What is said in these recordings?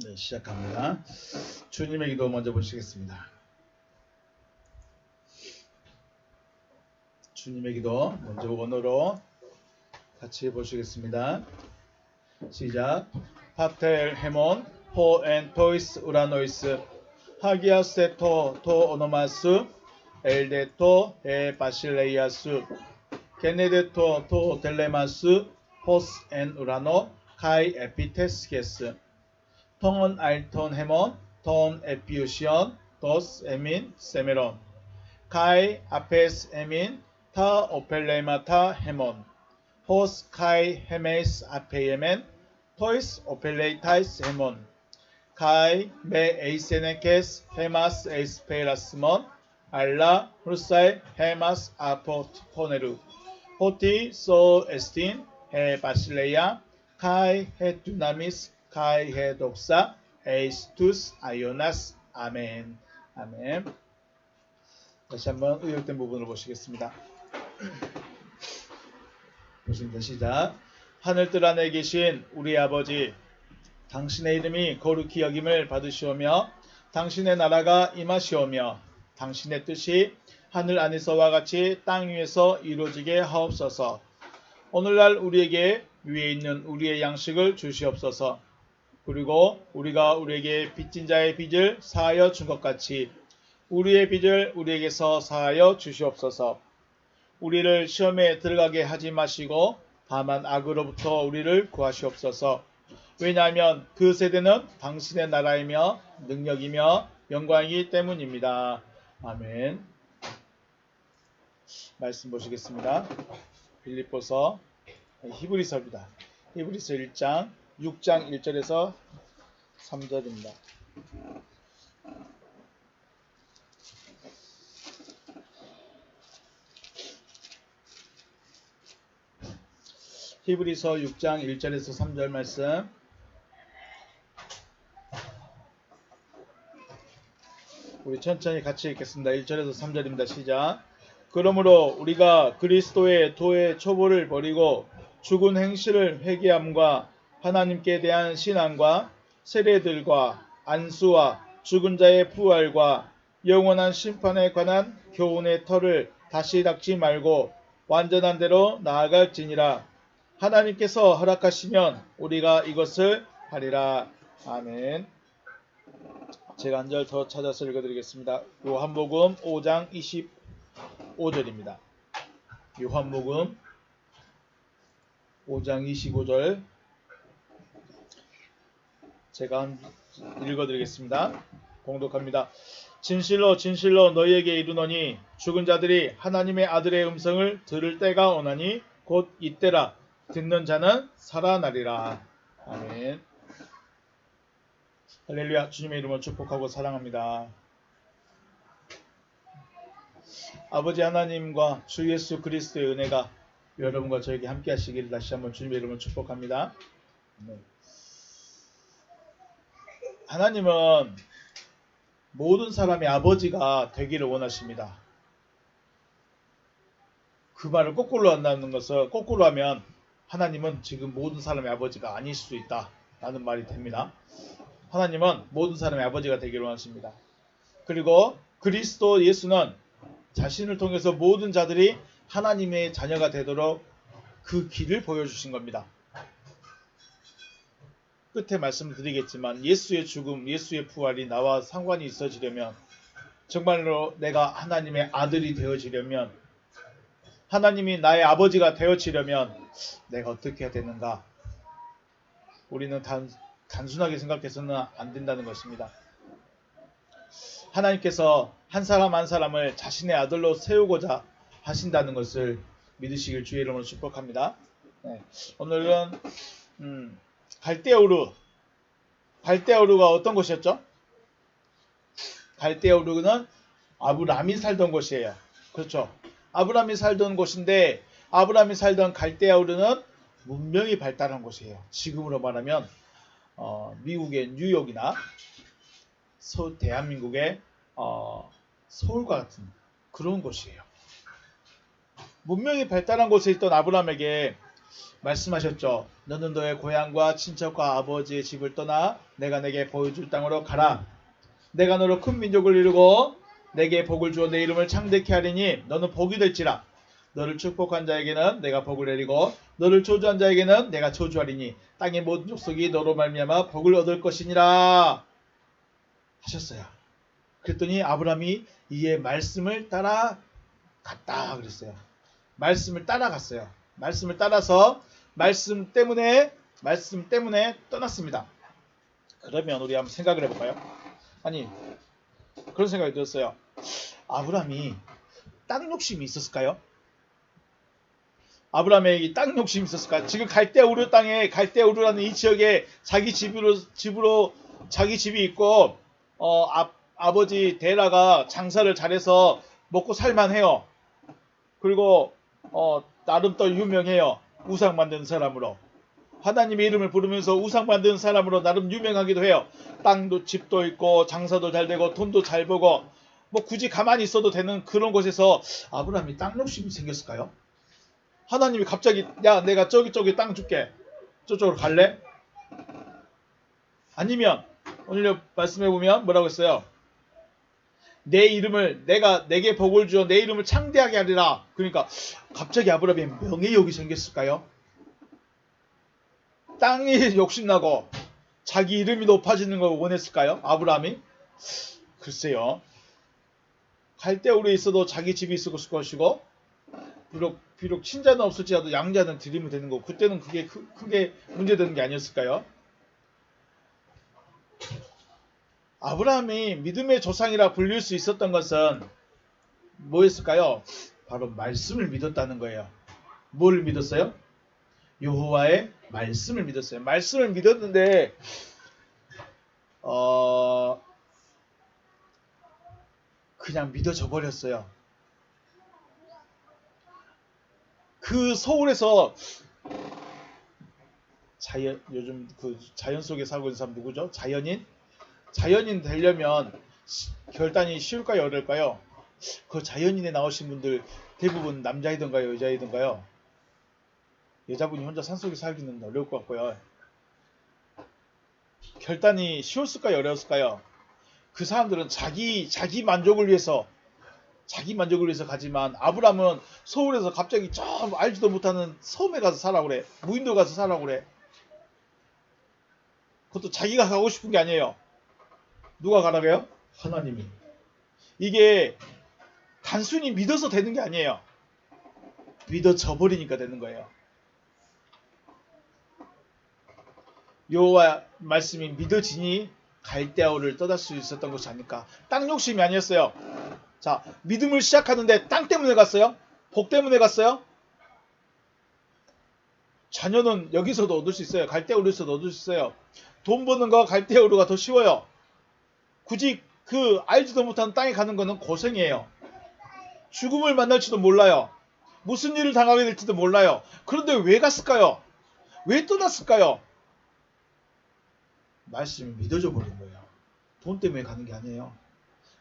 네, 시작합니다. 주님의 기도 먼저 보시겠습니다. 주님의 기도 먼저 원어로 같이 보시겠습니다. 시작. 파텔 헤몬 호엔 토이스 우라노이스 하기아세토 토 오노마스 엘데토 에 바실레이아스 게네데토 토 델레마스 호스 엔 우라노 카이 에피테스게스 톤 알톤 헤몬 톤 에피우시온 도스 에민 세메론 카이 아페스 에민 타 오펠레마타 헤몬 호스 카이 헤메스 아페예멘 토이스 오펠레이타이스 헤몬 카이 메 에이세네케스 헤마스 에이스페라스몬 알라 후사이 헤마스 아포트 포네루 호티 소 에스틴 헤 바실레야 카이 헤 두나미스 카이 헤 독사 에이스투스 아이오나스 아멘. 아멘. 다시 한번 의역된 부분을 보시겠습니다. 보십니다. 시작. 하늘뜰 안에 계신 우리 아버지, 당신의 이름이 거룩히 여김을 받으시오며 당신의 나라가 임하시오며 당신의 뜻이 하늘 안에서와 같이 땅 위에서 이루어지게 하옵소서. 오늘날 우리에게 위에 있는 우리의 양식을 주시옵소서. 그리고 우리가 우리에게 빚진 자의 빚을 사하여 준 것 같이 우리의 빚을 우리에게서 사하여 주시옵소서. 우리를 시험에 들어가게 하지 마시고 다만 악으로부터 우리를 구하시옵소서. 왜냐하면 그 세대는 당신의 나라이며 능력이며 영광이기 때문입니다. 아멘. 말씀 보시겠습니다. 빌립보서 히브리서입니다. 히브리서 1장 6장 1절에서 3절입니다. 히브리서 6장 1절에서 3절 말씀. 우리 천천히 같이 읽겠습니다. 1절에서 3절입니다. 시작. 그러므로 우리가 그리스도의 도의 초보를 버리고 죽은 행실을 회개함과 하나님께 대한 신앙과 세례들과 안수와 죽은 자의 부활과 영원한 심판에 관한 교훈의 터를 다시 닦지 말고 완전한 대로 나아갈지니라. 하나님께서 허락하시면 우리가 이것을 하리라. 아멘. 제가 한 절 더 찾아서 읽어드리겠습니다. 요한복음 5장 25절입니다. 요한복음 5장 25절 제가 읽어드리겠습니다. 봉독합니다. 진실로 진실로 너희에게 이르노니 죽은 자들이 하나님의 아들의 음성을 들을 때가 오나니 곧 이때라. 듣는 자는 살아나리라. 아멘. 할렐루야. 주님의 이름으로 축복하고 사랑합니다. 아버지 하나님과 주 예수 그리스도의 은혜가 여러분과 저에게 함께 하시기를 다시 한번 주님의 이름으로 축복합니다. 하나님은 모든 사람의 아버지가 되기를 원하십니다. 그 말을 거꾸로 한다는 것을 거꾸로 하면 하나님은 지금 모든 사람의 아버지가 아닐 수 있다 라는 말이 됩니다. 하나님은 모든 사람의 아버지가 되기를 원하십니다. 그리고 그리스도 예수는 자신을 통해서 모든 자들이 하나님의 자녀가 되도록 그 길을 보여주신 겁니다. 끝에 말씀드리겠지만 예수의 죽음, 예수의 부활이 나와 상관이 있어지려면 정말로 내가 하나님의 아들이 되어지려면 하나님이 나의 아버지가 되어지려면 내가 어떻게 해야 되는가? 우리는 단순하게 생각해서는 안 된다는 것입니다. 하나님께서 한 사람 한 사람을 자신의 아들로 세우고자 하신다는 것을 믿으시길 주의 이름으로 축복합니다. 네. 오늘은 갈대아우르가 어떤 곳이었죠? 갈대아우르는 아브라함이 살던 곳이에요. 그렇죠? 아브라함이 살던 곳인데 아브라함이 살던 갈대아우르는 문명이 발달한 곳이에요. 지금으로 말하면 미국의 뉴욕이나 대한민국의 서울과 같은 그런 곳이에요. 문명이 발달한 곳에 있던 아브라함에게 말씀하셨죠. 너는 너의 고향과 친척과 아버지의 집을 떠나 내가 내게 보여줄 땅으로 가라. 내가 너로 큰 민족을 이루고 내게 복을 주어 내 이름을 창대케 하리니 너는 복이 될지라. 너를 축복한 자에게는 내가 복을 내리고 너를 저주한 자에게는 내가 저주하리니 땅의 모든 족속이 너로 말미암아 복을 얻을 것이니라 하셨어요. 그랬더니 아브라함이 이에 말씀을 따라갔다 그랬어요. 말씀을 따라갔어요. 말씀을 따라서 말씀 때문에 떠났습니다. 그러면 우리 한번 생각을 해볼까요? 아니, 그런 생각이 들었어요. 아브라함이 땅 욕심이 있었을까요? 아브라함에게 땅 욕심이 있었을까요? 지금 갈대우르 땅에, 갈대우르라는 이 지역에 자기 집으로 자기 집이 있고 아버지 데라가 장사를 잘해서 먹고 살만해요. 그리고 나름 또 유명해요. 우상 만드는 사람으로. 하나님의 이름을 부르면서 우상 만드는 사람으로 나름 유명하기도 해요. 땅도 집도 있고 장사도 잘 되고 돈도 잘 벌고 뭐 굳이 가만히 있어도 되는 그런 곳에서 아브라함이 땅 욕심이 생겼을까요? 하나님이 갑자기 야 내가 저기 땅 줄게. 저쪽으로 갈래? 아니면 오늘 말씀해 보면 뭐라고 했어요? 내 이름을 내게 복을 주어 내 이름을 창대하게 하리라. 그러니까 갑자기 아브라함이 명예욕이 생겼을까요? 땅이 욕심나고 자기 이름이 높아지는 걸 원했을까요? 아브라함이? 글쎄요. 갈대우르에 있어도 자기 집이 있을 것이고 비록 친자는 없을지라도 양자는 드리면 되는 거고 그때는 그게 크게 문제되는 게 아니었을까요? 아브라함이 믿음의 조상이라 불릴 수 있었던 것은 뭐였을까요? 바로 말씀을 믿었다는 거예요. 뭘 믿었어요? 여호와의 말씀을 믿었어요. 말씀을 믿었는데 그냥 믿어져 버렸어요. 그 서울에서 요즘 그 자연 속에 살고 있는 사람 누구죠? 자연인 되려면 결단이 쉬울까요? 어려울까요? 그 자연인에 나오신 분들 대부분 남자이던가요? 여자이던가요? 여자분이 혼자 산속에 살기는 어려울 것 같고요. 결단이 쉬웠을까요? 어려웠을까요? 그 사람들은 자기 만족을 위해서 가지만 아브라함은 서울에서 갑자기 저 알지도 못하는 섬에 가서 살라고 그래. 무인도 가서 살라고 그래. 그것도 자기가 가고 싶은 게 아니에요. 누가 가라고요? 하나님이. 이게 단순히 믿어서 되는 게 아니에요. 믿어져 버리니까 되는 거예요. 여호와 말씀이 믿어지니 갈대아우를 떠날 수 있었던 것이 아닐까. 땅 욕심이 아니었어요. 자, 믿음을 시작하는데 땅 때문에 갔어요? 복 때문에 갔어요? 자녀는 여기서도 얻을 수 있어요. 갈대우르에서도 얻을 수 있어요. 돈 버는 거 갈대우르가 더 쉬워요. 굳이 그 알지도 못하는 땅에 가는 거는 고생이에요. 죽음을 만날지도 몰라요. 무슨 일을 당하게 될지도 몰라요. 그런데 왜 갔을까요? 왜 떠났을까요? 말씀이 믿어져 버린 거예요. 돈 때문에 가는 게 아니에요.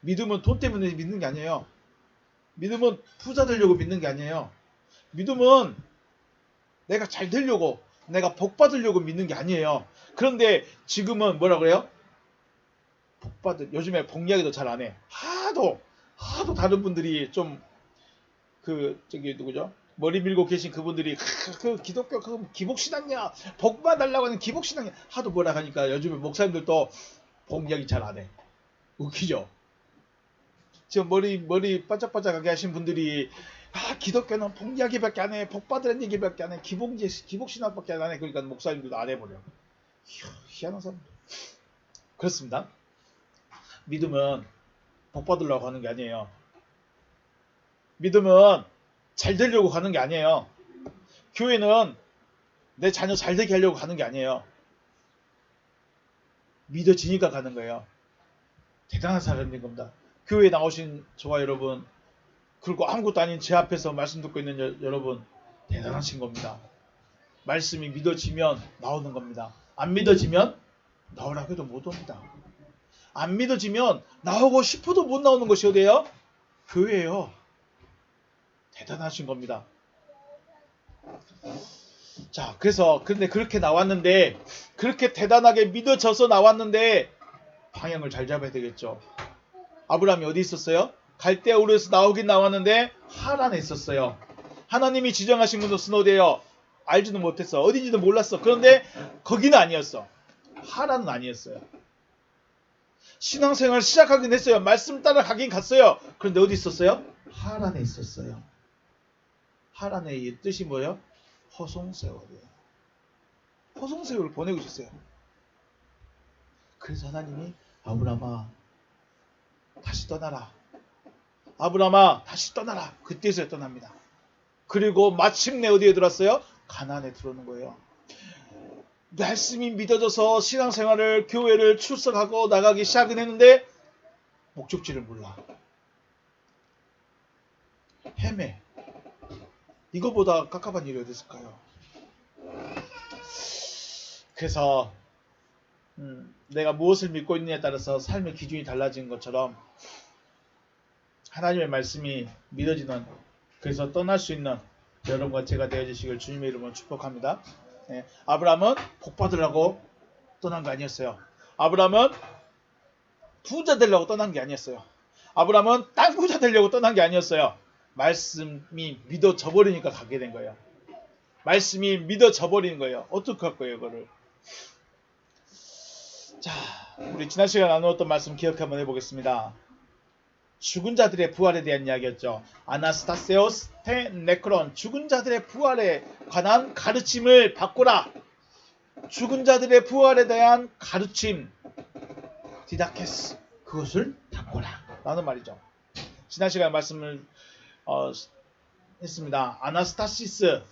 믿음은 돈 때문에 믿는 게 아니에요. 믿음은 부자 되려고 믿는 게 아니에요. 믿음은 내가 잘 되려고, 내가 복 받으려고 믿는 게 아니에요. 그런데 지금은 뭐라 그래요? 요즘에 복 이야기도 잘 안 해. 하도 다른 분들이 좀 누구죠? 머리 밀고 계신 그분들이 그 기독교 그 기복신앙이야, 복 받으려고 하는 기복신앙이야 하도 뭐라 하니까 요즘에 목사님들도 복 이야기 잘 안 해. 웃기죠? 지금 머리 반짝반짝하게 하신 분들이 기독교는 복 이야기밖에 안 해, 복 받으라는 얘기밖에 안 해, 기복신앙밖에 안 해. 그러니까 목사님들도 안 해버려. 희한한 사람. 그렇습니다. 믿음은 복 받으려고 하는 게 아니에요. 믿음은 잘 되려고 가는 게 아니에요. 교회는 내 자녀 잘 되게 하려고 가는 게 아니에요. 믿어지니까 가는 거예요. 대단한 사람인 겁니다. 교회에 나오신 저와 여러분, 그리고 아무것도 아닌 제 앞에서 말씀 듣고 있는 여러분, 대단하신 겁니다. 말씀이 믿어지면 나오는 겁니다. 안 믿어지면 나오라고 해도 못 옵니다. 안 믿어지면 나오고 싶어도 못 나오는 것이 어디예요? 교회예요. 대단하신 겁니다. 자, 그래서 근데 그렇게 나왔는데 그렇게 대단하게 믿어져서 나왔는데 방향을 잘 잡아야 되겠죠. 아브라함이 어디 있었어요? 갈대아우르에서 나오긴 나왔는데 하란에 있었어요. 하나님이 지정하신 곳은 어디예요? 알지도 못했어. 어딘지도 몰랐어. 그런데 거기는 아니었어. 하란은 아니었어요. 신앙생활 시작하긴 했어요. 말씀 따라 가긴 갔어요. 그런데 어디 있었어요? 하란에 있었어요. 하란의 뜻이 뭐예요? 허송세월이에요. 허송세월을 보내고 있었어요. 그래서 하나님이 아브라함아 다시 떠나라. 아브라함아 다시 떠나라. 그때서야 떠납니다. 그리고 마침내 어디에 들어왔어요? 가나안에 들어오는 거예요. 말씀이 믿어져서 신앙생활을 교회를 출석하고 나가기 시작은 했는데 목적지를 몰라. 헤매. 이거보다 깝깝한 일이 어디 있을까요? 그래서 내가 무엇을 믿고 있느냐에 따라서 삶의 기준이 달라진 것처럼 하나님의 말씀이 믿어지는, 그래서 떠날 수 있는 여러분과 제가 되어주시길 주님의 이름으로 축복합니다. 네, 아브라함은 복 받으려고 떠난 거 아니었어요. 아브라함은 부자 되려고 떠난 게 아니었어요. 아브라함은 땅 부자 되려고 떠난 게 아니었어요. 말씀이 믿어져 버리니까 가게 된 거예요. 말씀이 믿어져 버리는 거예요. 어떻게 할 거예요, 이거를? 자, 우리 지난 시간에 나누었던 말씀 기억 한번 해보겠습니다. 죽은 자들의 부활에 대한 이야기였죠. 아나스타세오스 테 네크론, 죽은 자들의 부활에 관한 가르침을 받고라. 죽은 자들의 부활에 대한 가르침, 디다케스, 그것을 받고라 라는 말이죠. 지난 시간에 말씀을 했습니다. 아나스타시스,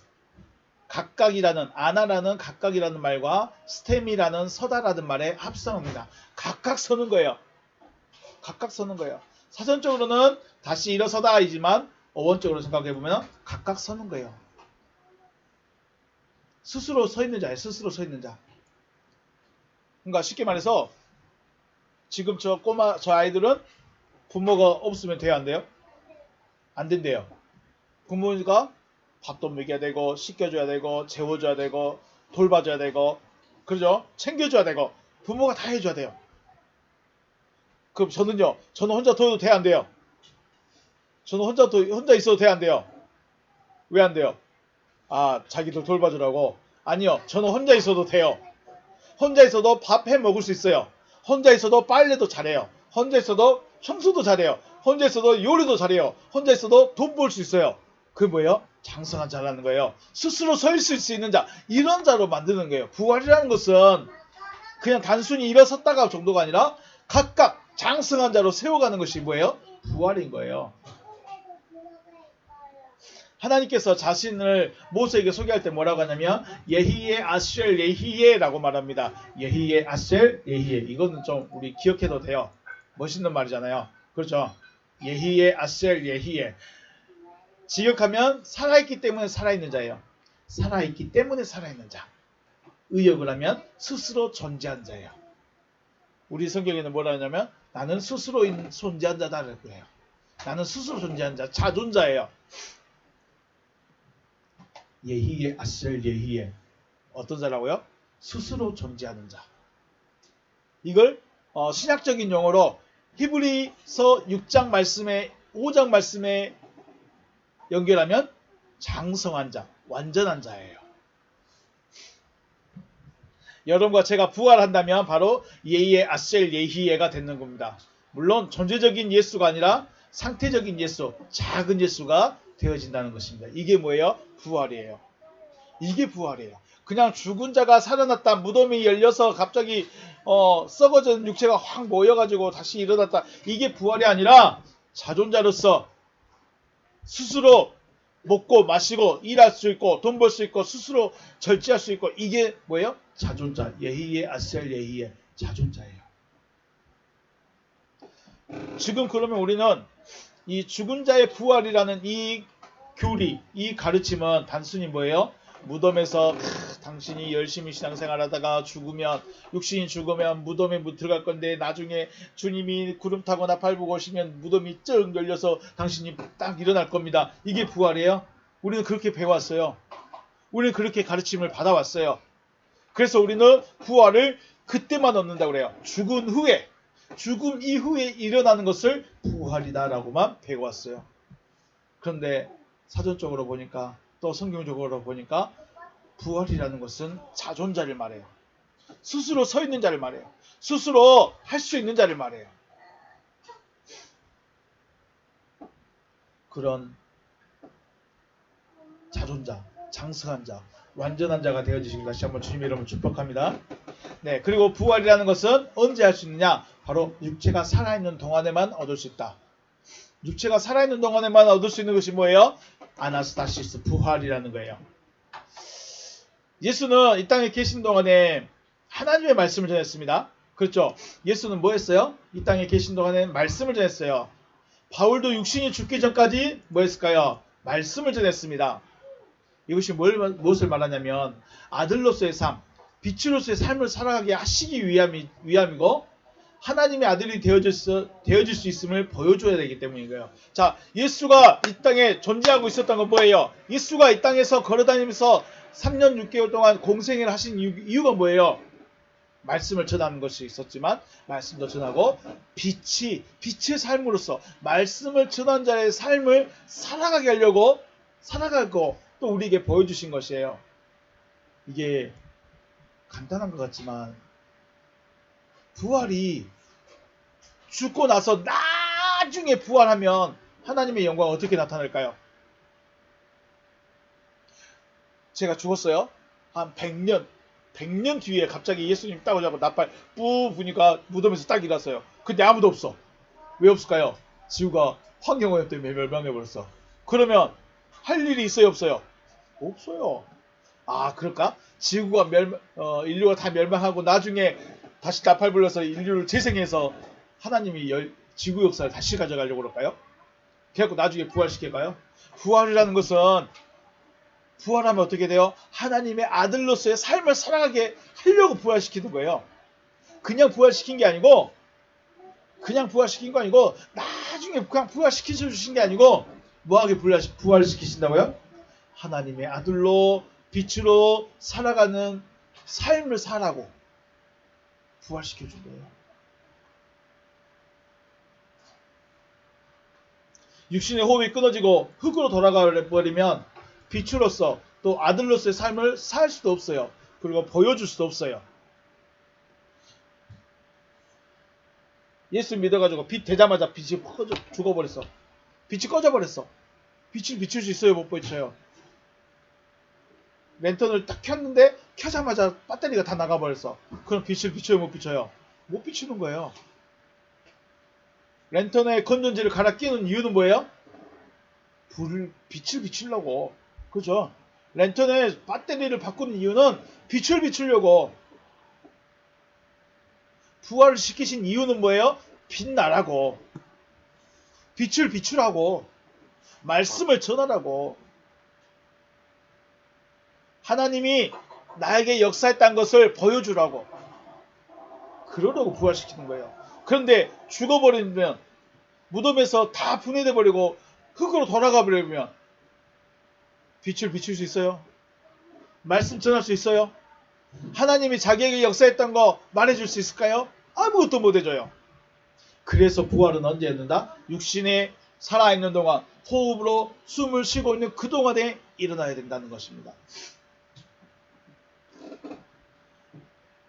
각각이라는, 아나라는 각각이라는 말과 스템이라는 서다라는 말의 합성입니다. 각각 서는 거예요. 각각 서는 거예요. 사전적으로는 다시 일어서다이지만 어원적으로 생각해보면 각각 서는 거예요. 스스로 서 있는 자예요. 스스로 서 있는 자. 그러니까 쉽게 말해서 지금 저 아이들은 부모가 없으면 돼요, 안 돼요? 안 된대요. 부모가 밥도 먹여야 되고, 씻겨줘야 되고, 재워줘야 되고, 돌봐줘야 되고, 그러죠? 챙겨줘야 되고, 부모가 다 해줘야 돼요. 그럼 저는요? 저는 혼자 둬도 돼, 안 돼요? 저는 혼자 있어도 돼, 안 돼요? 왜 안 돼요? 아, 자기들 돌봐주라고? 아니요. 저는 혼자 있어도 돼요. 혼자 있어도 밥 해 먹을 수 있어요. 혼자 있어도 빨래도 잘해요. 혼자 있어도 청소도 잘해요. 혼자 있어도 요리도 잘해요. 혼자 있어도 돈 벌 수 있어요. 그게 뭐예요? 장성한 자라는 거예요. 스스로 서 있을 수 있는 자, 이런 자로 만드는 거예요. 부활이라는 것은 그냥 단순히 일어섰다가 정도가 아니라 각각 장성한 자로 세워가는 것이 뭐예요? 부활인 거예요. 하나님께서 자신을 모세에게 소개할 때 뭐라고 하냐면 예히예 아셀 예히예 라고 말합니다. 예히예 아셀 예히예. 이거는 좀 우리 기억해도 돼요. 멋있는 말이잖아요. 그렇죠? 예히예 아셀 예히예. 지역하면 살아있기 때문에 살아있는 자예요. 살아있기 때문에 살아있는 자. 의역을 하면 스스로 존재한 자예요. 우리 성경에는 뭐라 하냐면 나는 스스로 존재한 자다라고 해요. 나는 스스로 존재한 자, 자존자예요. 예히예 아셀 예히예. 어떤 자라고요? 스스로 존재하는 자. 이걸 신약적인 용어로 히브리서 6장 말씀에 5장 말씀에 연결하면 장성한 자, 완전한 자예요. 여러분과 제가 부활한다면 바로 예히예 아셀 예히예가 되는 겁니다. 물론 존재적인 예수가 아니라 상태적인 예수, 작은 예수가 되어진다는 것입니다. 이게 뭐예요? 부활이에요. 이게 부활이에요. 그냥 죽은 자가 살아났다, 무덤이 열려서 갑자기 썩어진 육체가 확 모여가지고 다시 일어났다, 이게 부활이 아니라 자존자로서 스스로 먹고 마시고 일할 수 있고 돈 벌 수 있고 스스로 절제할 수 있고, 이게 뭐예요? 자존자. 예히예 아셀 예히예. 자존자예요. 지금 그러면 우리는 이 죽은 자의 부활이라는 이 교리, 이 가르침은 단순히 뭐예요? 무덤에서 당신이 열심히 신앙생활하다가 죽으면, 육신이 죽으면 무덤에 들어갈 건데 나중에 주님이 구름 타고 나팔 불고 오시면 무덤이 쩍 열려서 당신이 딱 일어날 겁니다. 이게 부활이에요? 우리는 그렇게 배웠어요. 우리는 그렇게 가르침을 받아왔어요. 그래서 우리는 부활을 그때만 얻는다고 그래요. 죽은 후에, 죽음 이후에 일어나는 것을 부활이다라고만 배워왔어요. 그런데 사전적으로 보니까 또 성경적으로 보니까 부활이라는 것은 자존자를 말해요. 스스로 서 있는 자를 말해요. 스스로 할 수 있는 자를 말해요. 그런 자존자, 장성한 자, 완전한 자가 되어지시길 다시 한번 주님의 이름으로 축복합니다. 네, 그리고 부활이라는 것은 언제 할 수 있느냐? 바로 육체가 살아있는 동안에만 얻을 수 있다. 육체가 살아있는 동안에만 얻을 수 있는 것이 뭐예요? 아나스타시스, 부활이라는 거예요. 예수는 이 땅에 계신 동안에 하나님의 말씀을 전했습니다. 그렇죠? 예수는 뭐 했어요? 이 땅에 계신 동안에 말씀을 전했어요. 바울도 육신이 죽기 전까지 뭐 했을까요? 말씀을 전했습니다. 이것이 무엇을 말하냐면 아들로서의 삶, 빛으로서의 삶을 살아가게 하시기 위함이고 하나님의 아들이 되어질 수 있음을 보여줘야 되기 때문이에요. 자, 예수가 이 땅에 존재하고 있었던 건 뭐예요? 예수가 이 땅에서 걸어다니면서 3년 6개월 동안 공생을 하신 이유가 뭐예요? 말씀을 전하는 것이 있었지만 말씀도 전하고 빛의 삶으로서 말씀을 전한 자의 삶을 살아가게 하려고 살아가고 또 우리에게 보여주신 것이에요. 이게 간단한 것 같지만 부활이 죽고 나서 나중에 부활하면 하나님의 영광 어떻게 나타날까요? 제가 죽었어요. 한 100년 뒤에 갑자기 예수님 딱 오자고 나팔 뿌 부니까 무덤에서 딱 일어났어요. 근데 아무도 없어. 왜 없을까요? 지구가 환경오염 때문에 멸망해버렸어. 그러면 할 일이 있어요, 없어요? 없어요. 아, 그럴까? 지구가 인류가 다 멸망하고 나중에 다시 나팔 불려서 인류를 재생해서 하나님이 지구 역사를 다시 가져가려고 그럴까요? 그래갖고 나중에 부활시킬까요? 부활이라는 것은 부활하면 어떻게 돼요? 하나님의 아들로서의 삶을 살아가게 하려고 부활시키는 거예요. 그냥 부활시킨 게 아니고 나중에 그냥 부활시켜 주신 게 아니고 뭐하게 부활시키신다고요? 하나님의 아들로 빛으로 살아가는 삶을 살라고 부활시켜 준 거예요. 육신의 호흡이 끊어지고 흙으로 돌아가 버리면 빛으로서 또 아들로서의 삶을 살 수도 없어요. 그리고 보여줄 수도 없어요. 예수 믿어가지고 빛 되자마자 빛이 죽어버렸어. 빛이 꺼져버렸어. 빛을 비출 수 있어요? 못 비춰요? 랜턴을 딱 켰는데 켜자마자 배터리가 다 나가버렸어. 그럼 빛을 비춰요? 못 비춰요? 못 비추는 거예요. 랜턴에 건전지를 갈아 끼는 이유는 뭐예요? 빛을 비추려고. 그죠? 랜턴에 배터리를 바꾸는 이유는 빛을 비추려고. 부활을 시키신 이유는 뭐예요? 빛나라고. 빛을 비추라고. 말씀을 전하라고. 하나님이 나에게 역사했다는 것을 보여주라고. 그러려고 부활시키는 거예요. 그런데 죽어버리면 무덤에서 다 분해돼 버리고 흙으로 돌아가 버리면 빛을 비출 수 있어요? 말씀 전할 수 있어요? 하나님이 자기에게 역사했던 거 말해줄 수 있을까요? 아무것도 못 해줘요. 그래서 부활은 언제 했는다? 육신에 살아있는 동안 호흡으로 숨을 쉬고 있는 그 동안에 일어나야 된다는 것입니다.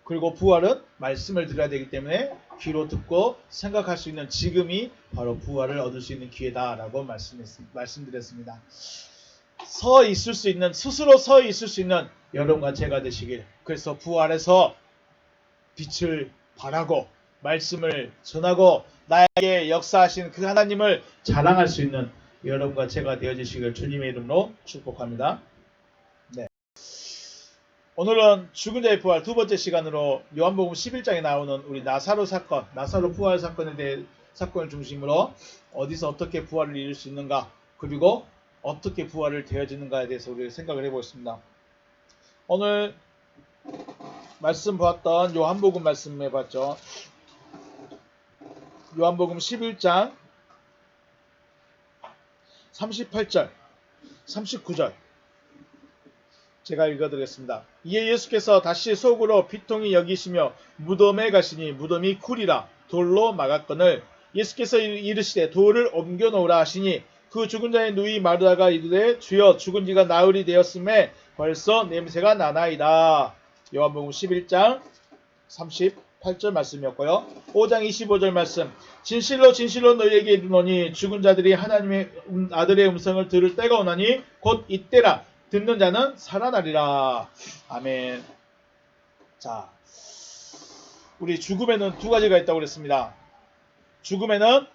그리고 부활은 말씀을 들어야 되기 때문에 귀로 듣고 생각할 수 있는 지금이 바로 부활을 얻을 수 있는 기회다라고 말씀드렸습니다. 스스로 서 있을 수 있는 여러분과 제가 되시길. 그래서 부활에서 빛을 발하고 말씀을 전하고 나에게 역사하신 그 하나님을 자랑할 수 있는 여러분과 제가 되어주시길 주님의 이름으로 축복합니다. 네. 오늘은 죽은 자의 부활 두 번째 시간으로 요한복음 11장에 나오는 우리 나사로 사건, 나사로 부활 사건에 대해 사건을 중심으로 어디서 어떻게 부활을 이룰 수 있는가, 그리고 어떻게 부활을 되어지는가에 대해서 우리 생각을 해보겠습니다. 오늘 말씀 보았던 요한복음 말씀 해봤죠. 요한복음 11장 38절, 39절. 제가 읽어드리겠습니다. 이에 예수께서 다시 속으로 비통히 여기시며 무덤에 가시니 무덤이 굴이라 돌로 막았거늘 예수께서 이르시되 돌을 옮겨 놓으라 하시니 그 죽은 자의 누이 마르다가 이르되 주여 죽은 지가 나흘이 되었음에 벌써 냄새가 나나이다. 요한복음 11장 38절 말씀이었고요. 5장 25절 말씀. 진실로 진실로 너희에게 이르노니 죽은 자들이 하나님의 아들의 음성을 들을 때가 오나니 곧 이때라. 듣는 자는 살아나리라. 아멘. 자, 우리 죽음에는 두 가지가 있다고 그랬습니다. 죽음에는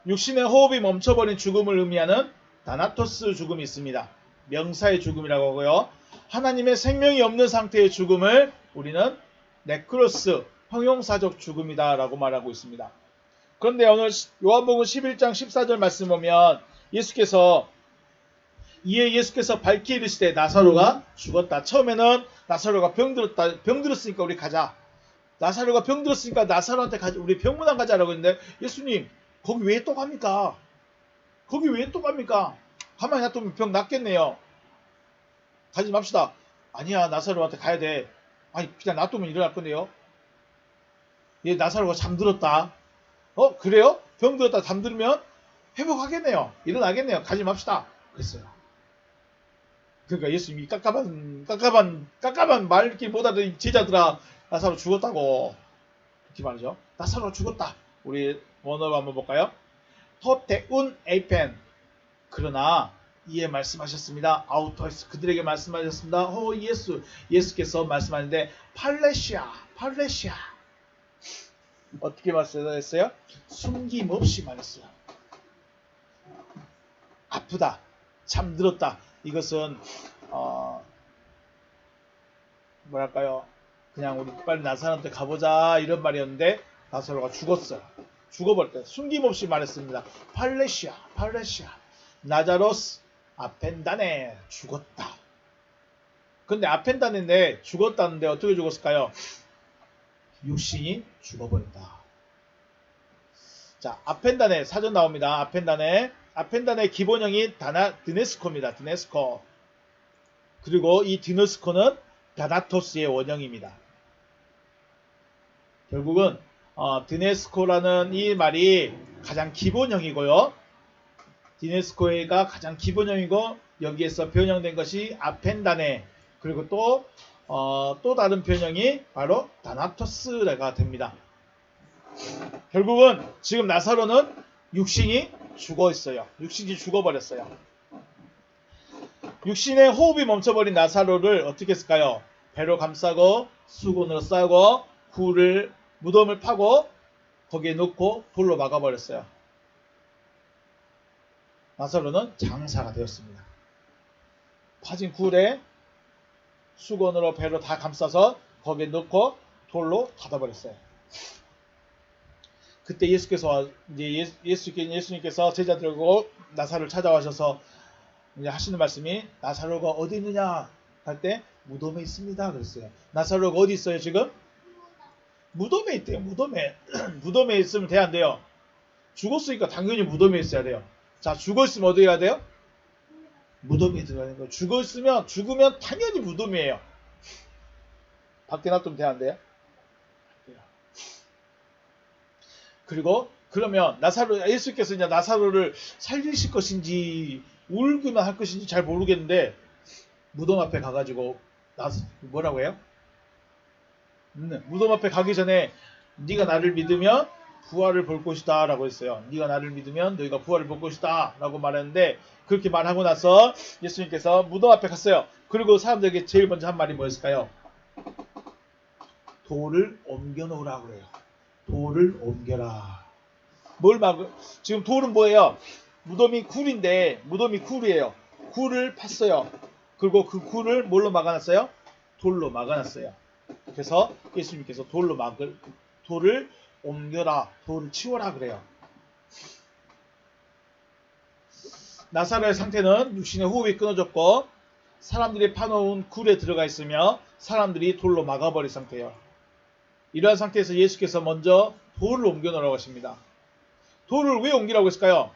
육신의 호흡이 멈춰버린 죽음을 의미하는 다나토스 죽음이 있습니다. 명사의 죽음이라고 하고요. 하나님의 생명이 없는 상태의 죽음을 우리는 네크로스, 형용사적 죽음이다 라고 말하고 있습니다. 그런데 오늘 요한복음 11장 14절 말씀 보면 이에 예수께서 밝히 이르시되 나사로가 죽었다. 처음에는 나사로가 병들었으니까 우리 가자. 나사로가 병들었으니까 나사로한테 가자. 우리 병문안 가자라고 했는데 예수님 거기 왜 또 갑니까? 거기 왜 또 갑니까? 가만히 놔두면 병 낫겠네요. 가지 맙시다. 아니야, 나사로한테 가야 돼. 아니 그냥 놔두면 일어날 건데요. 얘 나사로가 잠들었다. 그래요? 병들었다 잠들면 회복하겠네요. 일어나겠네요. 가지 맙시다. 그랬어요. 그러니까 예수님이 깜깜한 말길 못하던 제자들아 나사로 죽었다고 이렇게 말이죠. 나사로가 죽었다. 우리 원어로 한번 볼까요? 토테운 에이펜 그러나 이에 말씀하셨습니다. 아우터스 그들에게 말씀하셨습니다. 예수께서 말씀하는데 팔레시아 어떻게 말씀하셨어요? 숨김없이 말했어요. 아프다, 잠들었다. 이것은 뭐랄까요? 그냥 우리 빨리 나사로한테 가보자 이런 말이었는데 나사로가 죽었어요. 죽어버렸대요. 숨김없이 말했습니다. 팔레시아 나자로스 아펜다네 죽었다. 근데 아펜다네인데 죽었다는데 어떻게 죽었을까요? 육신이 죽어버렸다. 자, 아펜다네 사전 나옵니다. 아펜다네 기본형이 드네스코입니다. 드네스코. 그리고 이 드네스코는 다나토스의 원형입니다. 결국은 드네스코라는 이 말이 가장 기본형이고요. 디네스코가 가장 기본형이고 여기에서 변형된 것이 아펜다네 그리고 또 다른 변형이 바로 다나토스가 됩니다. 결국은 지금 나사로는 육신이 죽어 있어요. 육신이 죽어버렸어요. 육신의 호흡이 멈춰버린 나사로를 어떻게 했을까요? 배로 감싸고 수건으로 싸고 무덤을 파고 거기에 넣고 돌로 막아버렸어요. 나사로는 장사가 되었습니다. 파진 굴에 수건으로 배로 다 감싸서 거기에 넣고 돌로 닫아버렸어요. 그때 예수님께서 제자들고 나사로를 찾아와셔서 이제 하시는 말씀이 나사로가 어디 있느냐 할 때 무덤에 있습니다 그랬어요. 나사로가 어디 있어요 지금? 무덤에 있대요. 무덤에 있으면 돼 안 돼요? 죽었으니까 당연히 무덤에 있어야 돼요. 자, 죽었으면 어디 가야 돼요? 무덤에 들어가는 거예요. 죽으면 당연히 무덤이에요. 밖에 놔두면 돼 안 돼요? 그리고 그러면 예수께서 이제 나사로를 살리실 것인지 울기만 할 것인지 잘 모르겠는데 무덤 앞에 가가지고 뭐라고 해요? 무덤 앞에 가기 전에 네가 나를 믿으면 부활을 볼 것이다 라고 했어요. 네가 나를 믿으면 너희가 부활을 볼 것이다 라고 말했는데 그렇게 말하고 나서 예수님께서 무덤 앞에 갔어요. 그리고 사람들에게 제일 먼저 한 말이 뭐였을까요? 돌을 옮겨 놓으라 그래요. 돌을 옮겨라. 지금 돌은 뭐예요? 무덤이 굴이에요. 굴을 팠어요. 그리고 그 굴을 뭘로 막아놨어요? 돌로 막아놨어요. 그래서 예수님께서 돌을 옮겨라, 돌을 치워라 그래요. 나사로의 상태는 육신의 호흡이 끊어졌고 사람들이 파놓은 굴에 들어가 있으며 사람들이 돌로 막아버린 상태예요. 이러한 상태에서 예수께서 먼저 돌을 옮겨 놓으라고 하십니다. 돌을 왜 옮기라고 했을까요?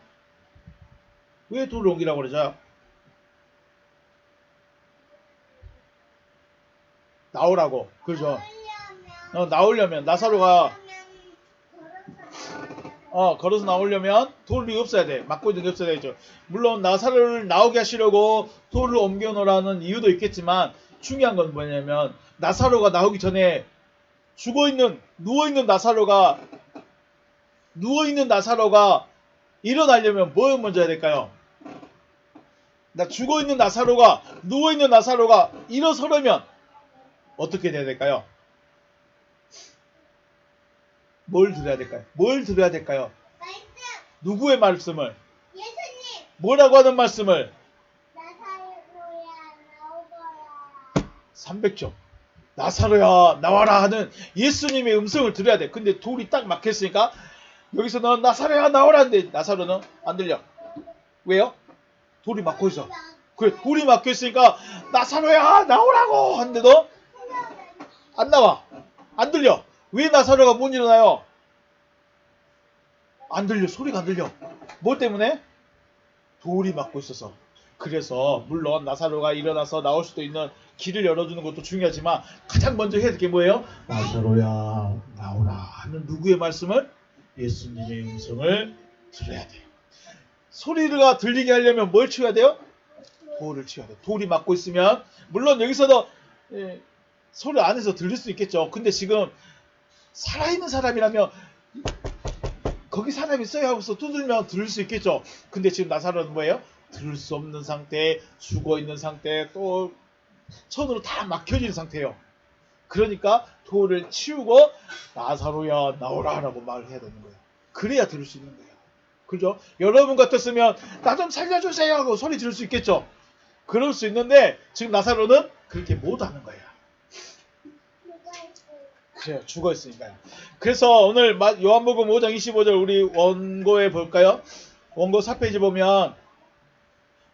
왜 돌을 옮기라고 그러죠? 나오라고. 그죠? 나오려면 나사로가 걸어서 나오려면 돌이 없어야 돼. 막고 있는 게 없어야 되죠. 물론 나사로를 나오게 하시려고 돌을 옮겨 놓으라는 이유도 있겠지만 중요한 건 뭐냐면 나사로가 나오기 전에 누워있는 나사로가 일어나려면 뭘 먼저 해야 될까요? 죽어있는 나사로가 누워있는 나사로가 일어서려면 어떻게 돼야 될까요? 뭘 들어야 될까요? 뭘 들어야 될까요? 말씀. 누구의 말씀을? 예수님. 뭐라고 하는 말씀을? 나사로야 나오거라. 300점. 나사로야 나와라 하는 예수님의 음성을 들어야 돼. 근데 돌이 딱 막혔으니까 여기서는 나사로야 나오라는데 나사로는 안 들려. 왜요? 돌이 막고 있어. 그래, 돌이 막혀 있으니까 나사로야 나오라고 하는데도 안 나와. 안 들려. 왜 나사로가 못 일어나요? 안 들려. 소리가 안 들려. 뭐 때문에? 돌이 막고 있어서. 그래서 물론 나사로가 일어나서 나올 수도 있는 길을 열어주는 것도 중요하지만 가장 먼저 해야 될 게 뭐예요? 나사로야 나오라 하는 누구의 말씀을? 예수님의 음성을 들어야 돼요. 소리가 들리게 하려면 뭘 치워야 돼요? 돌을 치워야 돼요. 돌이 막고 있으면 물론 여기서도 소리 안에서 들릴 수 있겠죠. 근데 지금 살아있는 사람이라면 거기 사람이 있어야 하고서 두들면 들을 수 있겠죠. 근데 지금 나사로는 뭐예요? 들을 수 없는 상태, 죽어있는 상태, 또 천으로 다 막혀진 상태예요. 그러니까 돌을 치우고 나사로야 나오라 라고 말을 해야 되는 거예요. 그래야 들을 수 있는 거예요. 그죠? 여러분 같았으면 나 좀 살려주세요 하고 소리 지를 수 있겠죠. 그럴 수 있는데 지금 나사로는 그렇게 못하는 거예요. 그래요. 죽어있으니까요. 그래서 오늘 요한복음 5장 25절 우리 원고에 볼까요? 원고 4페이지 보면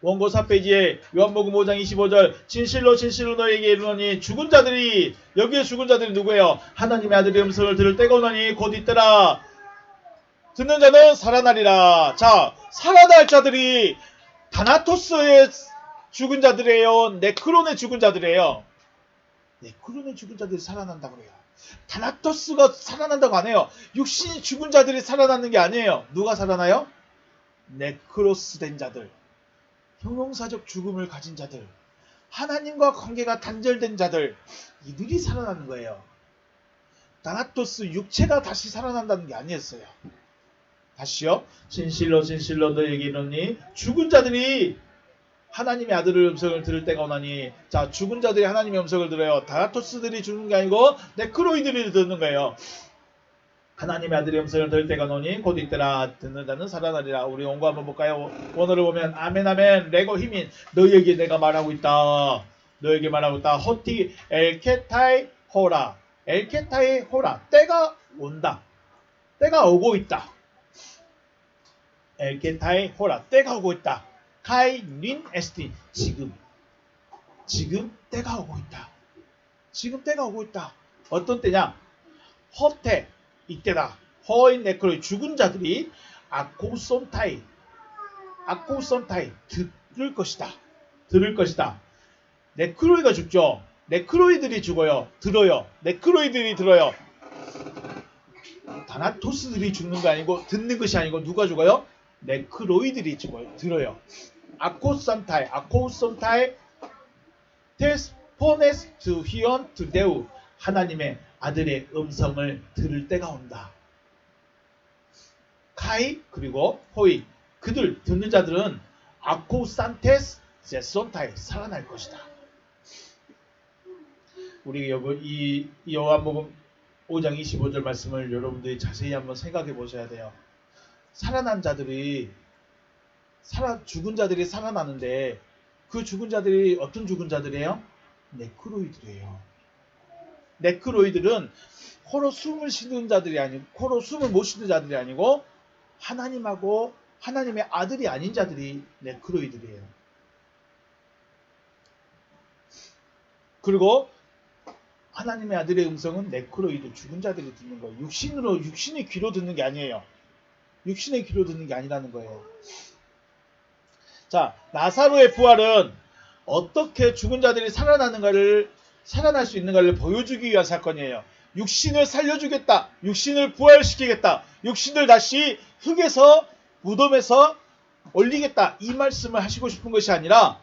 원고 4페이지에 요한복음 5장 25절 진실로 진실로 너에게 이르노니 죽은 자들이 여기에 죽은 자들이 누구예요? 하나님의 아들의 음성을 들을 때가 오나니 곧 있더라. 듣는 자는 살아나리라. 자, 살아날 자들이 다나토스의 죽은 자들이에요? 네크론의 죽은 자들이에요? 네크론의 죽은 자들이 살아난다고 그래요. 다나토스가 살아난다고 안 해요. 육신이 죽은 자들이 살아나는 게 아니에요. 누가 살아나요? 네크로스 된 자들. 형용사적 죽음을 가진 자들. 하나님과 관계가 단절된 자들. 이들이 살아나는 거예요. 다나토스 육체가 다시 살아난다는 게 아니었어요. 다시요. 진실로 진실로 너에게 이르노니 죽은 자들이 하나님의 아들의 음성을 들을 때가 오나니. 자, 죽은 자들이 하나님의 음성을 들어요. 다나토스들이 죽는 게 아니고 네크로이들이 듣는 거예요. 하나님의 아들의 음성을 들을 때가 오니 곧 있더라. 듣는 자는 살아나리라. 우리 원고 한번 볼까요? 원어를 보면 아멘 아멘 레고 히민 너에게 내가 말하고 있다. 너에게 말하고 있다. 호티 엘케타이 호라. 엘케타이 호라. 때가 온다. 때가 오고 있다. 엘케타이 호라. 때가 오고 있다. 카이 린 에스티. 지금 때가 오고 있다. 지금 때가 오고 있다. 어떤 때냐? 허테 이때다. 허인 네크로이 죽은 자들이 아코손타이 들을 것이다. 네크로이가 죽죠. 네크로이들이 죽어요. 들어요. 네크로이들이 들어요. 다나토스들이 죽는 거 아니고 듣는 것이 아니고 누가 죽어요? 네크로이들이 죽어요. 들어요. 아코손타이 테스포네스 투 히온 투 데우. 하나님의 아들의 음성을 들을 때가 온다. 카이 그리고 호이 그들 듣는 자들은 아코산테스 제손타이 살아날 것이다. 우리 이 요한복음 5장 25절 말씀을 여러분들이 자세히 한번 생각해 보셔야 돼요. 살아난 자들이 죽은 자들이 살아나는데 그 죽은 자들이 어떤 죽은 자들이에요? 네크로이들이에요. 네크로이들은 코로 숨을 쉬는 자들이 아니고 코로 숨을 못 쉬는 자들이 아니고 하나님하고 하나님의 아들이 아닌 자들이 네크로이들이에요. 그리고 하나님의 아들의 음성은 네크로이드 죽은 자들이 듣는 거예요. 육신의 귀로 듣는 게 아니에요. 육신의 귀로 듣는 게 아니라는 거예요. 자, 나사로의 부활은 어떻게 죽은 자들이 살아나는가를 살아날 수 있는 것을 보여주기 위한 사건이에요. 육신을 살려주겠다. 육신을 부활시키겠다. 육신을 다시 흙에서 무덤에서 올리겠다. 이 말씀을 하시고 싶은 것이 아니라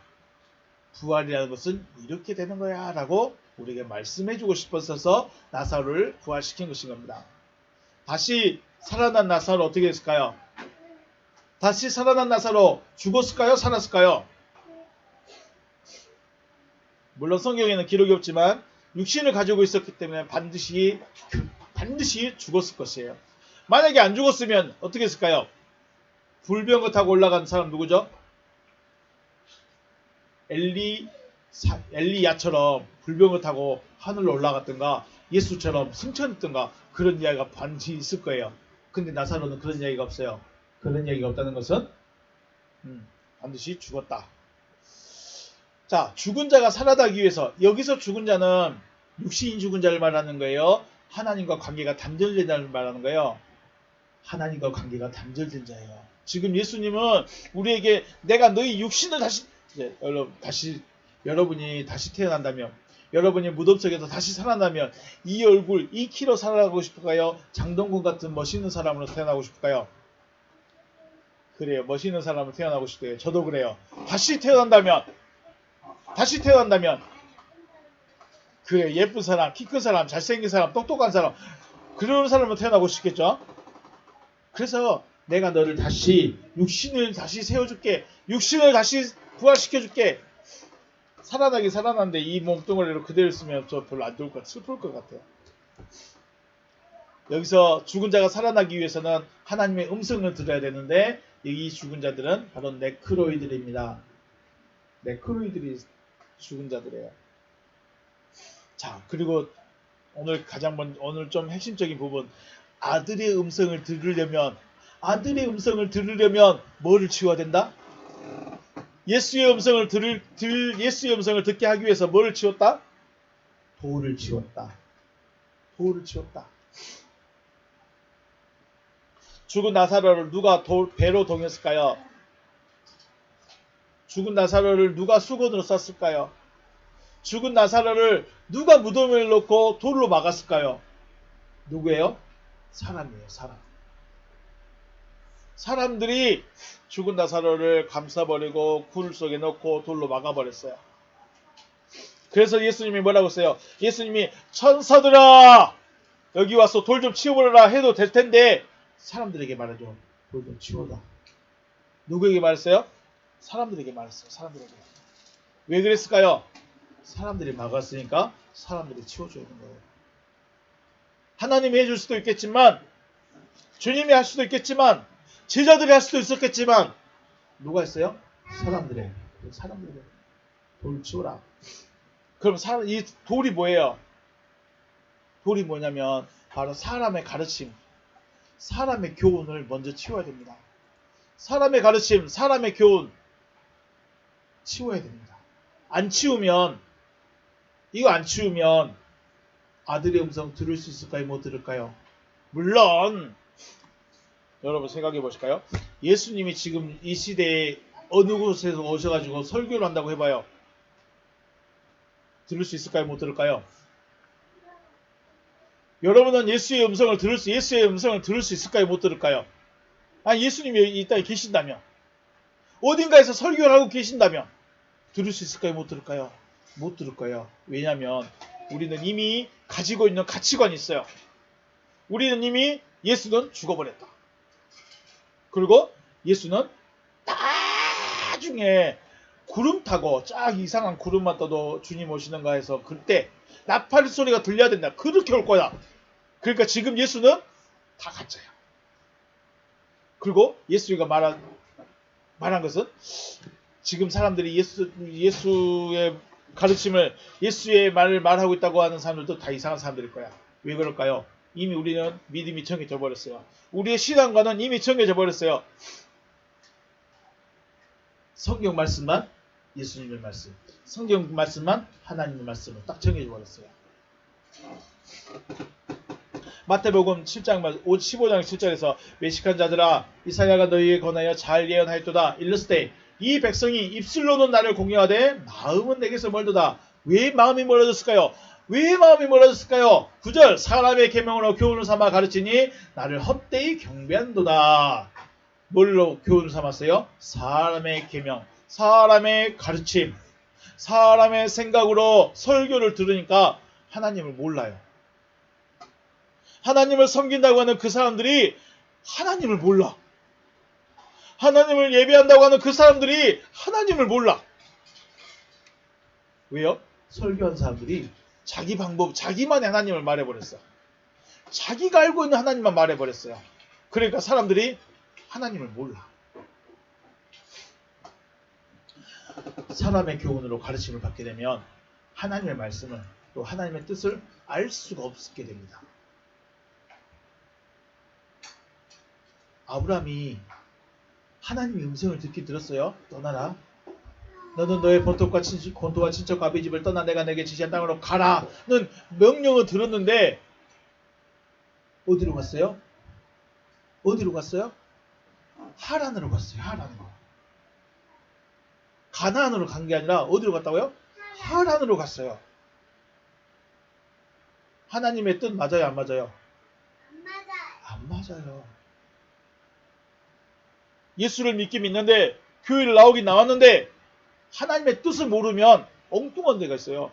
부활이라는 것은 이렇게 되는 거야 라고 우리에게 말씀해주고 싶어서 나사로를 부활시킨 것인 겁니다. 다시 살아난 나사로 어떻게 됐을까요? 다시 살아난 나사로 죽었을까요? 살았을까요? 물론 성경에는 기록이 없지만 육신을 가지고 있었기 때문에 반드시 죽었을 것이에요. 만약에 안 죽었으면 어떻게 했을까요? 불병거 타고 올라간 사람 누구죠? 엘리야처럼 불병거 타고 하늘로 올라갔던가 예수처럼 승천했던가 그런 이야기가 반드시 있을 거예요. 근데 나사로는 그런 이야기가 없어요. 그런 이야기가 없다는 것은 반드시 죽었다. 자, 죽은 자가 살아나기 위해서, 여기서 죽은 자는 육신이 죽은 자를 말하는 거예요. 하나님과 관계가 단절된 자를 말하는 거예요. 하나님과 관계가 단절된 자예요. 지금 예수님은 우리에게 내가 너희 육신을 여러분이 다시 태어난다면, 여러분이 무덤 속에서 다시 살아나면 이 얼굴, 이 키로 살아나고 싶을까요? 장동건 같은 멋있는 사람으로 태어나고 싶을까요? 그래요. 멋있는 사람으로 태어나고 싶대요. 저도 그래요. 다시 태어난다면 그래, 예쁜 사람, 키 큰 사람, 잘생긴 사람, 똑똑한 사람, 그런 사람으로 태어나고 싶겠죠? 그래서 내가 너를 다시, 육신을 다시 세워줄게. 육신을 다시 부활시켜줄게. 살아나긴 살아났는데 이 몸뚱아리로 그대로 있으면 저 별로 안 좋을 것 같아요. 슬플 것 같아요. 여기서 죽은 자가 살아나기 위해서는 하나님의 음성을 들어야 되는데 이 죽은 자들은 바로 네크로이들입니다. 네크로이들이 죽은 자들이에요. 자, 그리고 오늘 좀 핵심적인 부분, 아들의 음성을 들으려면 뭐를 치워야 된다? 예수의 음성을 예수의 음성을 듣게 하기 위해서 뭐를 치웠다? 돌을 치웠다. 죽은 나사로를 누가 배로 동였을까요? 죽은 나사로를 누가 수건으로 쌌을까요? 죽은 나사로를 누가 무덤에 넣고 돌로 막았을까요? 누구예요? 사람이에요. 사람들이 죽은 나사로를 감싸버리고 굴 속에 넣고 돌로 막아버렸어요. 그래서 예수님이 뭐라고 했어요? 예수님이 천사들아 여기 와서 돌 좀 치워버려라 해도 될 텐데 사람들에게 말하죠. 돌 좀 치워라. 누구에게 말했어요? 사람들에게 말했어요. 사람들에게. 왜 그랬을까요? 사람들이 막았으니까 사람들이 치워줘야 되는 거예요. 하나님이 해줄 수도 있겠지만, 주님이 할 수도 있겠지만, 제자들이 할 수도 있었겠지만, 누가 했어요? 사람들에게 돌을 치워라. 그럼 이 돌이 뭐예요? 돌이 뭐냐면 바로 사람의 가르침, 사람의 교훈을 먼저 치워야 됩니다. 사람의 가르침, 사람의 교훈 치워야 됩니다. 안 치우면 아들의 음성 들을 수 있을까요? 못 들을까요? 물론 여러분 생각해 보실까요? 예수님이 지금 이 시대에 어느 곳에서 오셔가지고 설교를 한다고 해봐요. 들을 수 있을까요? 못 들을까요? 여러분은 예수의 음성을 들을 수 있을까요? 못 들을까요? 아니, 예수님이 이 땅에 계신다면, 어딘가에서 설교를 하고 계신다면 들을 수 있을까요? 못 들을까요? 못 들을 거예요. 왜냐하면 우리는 이미 가지고 있는 가치관이 있어요. 우리는 이미 예수는 죽어버렸다. 그리고 예수는 나중에 구름 타고 쫙 이상한 구름만 떠도 주님 오시는가 해서 그때 나팔 소리가 들려야 된다. 그렇게 올 거야. 그러니까 지금 예수는 다 가짜야. 그리고 예수가 말한 것은 지금 사람들이 예수의 가르침을, 예수의 말을 말하고 있다고 하는 사람들도 다 이상한 사람들일 거야. 왜 그럴까요? 이미 우리는 믿음이 정해져 버렸어요. 우리의 신앙과는 이미 정해져 버렸어요. 성경 말씀만 예수님의 말씀, 성경 말씀만 하나님의 말씀으로 딱 정해져 버렸어요. 마태복음 15장 7절에서 외식한 자들아 이사야가 너희에게 권하여 잘 예언하였도다. 일러스되 이 백성이 입술로는 나를 공경하되 마음은 내게서 멀도다. 왜 마음이 멀어졌을까요? 왜 마음이 멀어졌을까요? 9절 사람의 계명으로 교훈을 삼아 가르치니 나를 헛되이 경배한도다. 뭘로 교훈을 삼았어요? 사람의 계명, 사람의 가르침, 사람의 생각으로 설교를 들으니까 하나님을 몰라요. 하나님을 섬긴다고 하는 그 사람들이 하나님을 몰라. 하나님을 예배한다고 하는 그 사람들이 하나님을 몰라. 왜요? 설교한 사람들이 자기 방법, 자기만의 하나님을 말해버렸어. 자기가 알고 있는 하나님만 말해버렸어요. 그러니까 사람들이 하나님을 몰라. 사람의 교훈으로 가르침을 받게 되면 하나님의 말씀을 또 하나님의 뜻을 알 수가 없게 됩니다. 아브라함이 하나님의 음성을 듣긴 들었어요. 떠나라. 너는 너의 본토와 친척과 아비 집을 떠나 내가 내게 지시한 땅으로 가라는 명령을 들었는데 어디로 갔어요? 어디로 갔어요? 하란으로 갔어요. 하란으로. 가나안으로 간 게 아니라 어디로 갔다고요? 하란으로 갔어요. 하나님의 뜻 맞아요? 안 맞아요? 안 맞아요. 안 맞아요. 예수를 믿긴 믿는데 교회를 나오긴 나왔는데 하나님의 뜻을 모르면 엉뚱한 데가 있어요.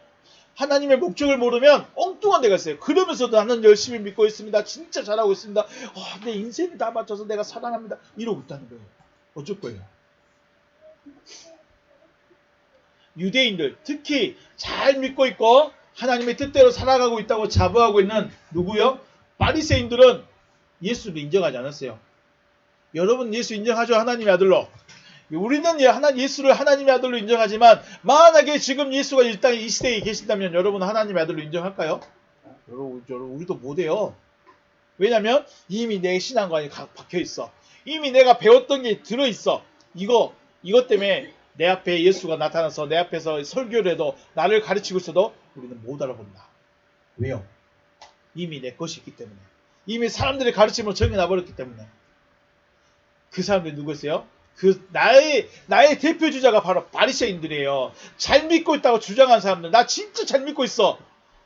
하나님의 목적을 모르면 엉뚱한 데가 있어요. 그러면서도 나는 열심히 믿고 있습니다. 진짜 잘하고 있습니다. 내 인생을 다 바쳐서 내가 사랑합니다. 이러고 있다는 거예요. 어쩔 거예요? 유대인들 특히 잘 믿고 있고 하나님의 뜻대로 살아가고 있다고 자부하고 있는 누구요? 바리새인들은 예수를 인정하지 않았어요. 여러분 예수 인정하죠? 하나님의 아들로. 우리는 예수를 하나님의 아들로 인정하지만 만약에 지금 예수가 이 땅에 이 시대에 계신다면 여러분은 하나님의 아들로 인정할까요? 여러분 우리도 못해요. 왜냐하면 이미 내 신앙관이 박혀있어. 이미 내가 배웠던 게 들어있어. 이것 때문에 내 앞에 예수가 나타나서 내 앞에서 설교를 해도 나를 가르치고 있어도 우리는 못 알아본다. 왜요? 이미 내 것이 있기 때문에. 이미 사람들의 가르침으로 정해놔버렸기 때문에. 그 사람들이 누구였어요? 나의 대표 주자가 바로 바리새인들이에요. 잘 믿고 있다고 주장하는 사람들. 나 진짜 잘 믿고 있어.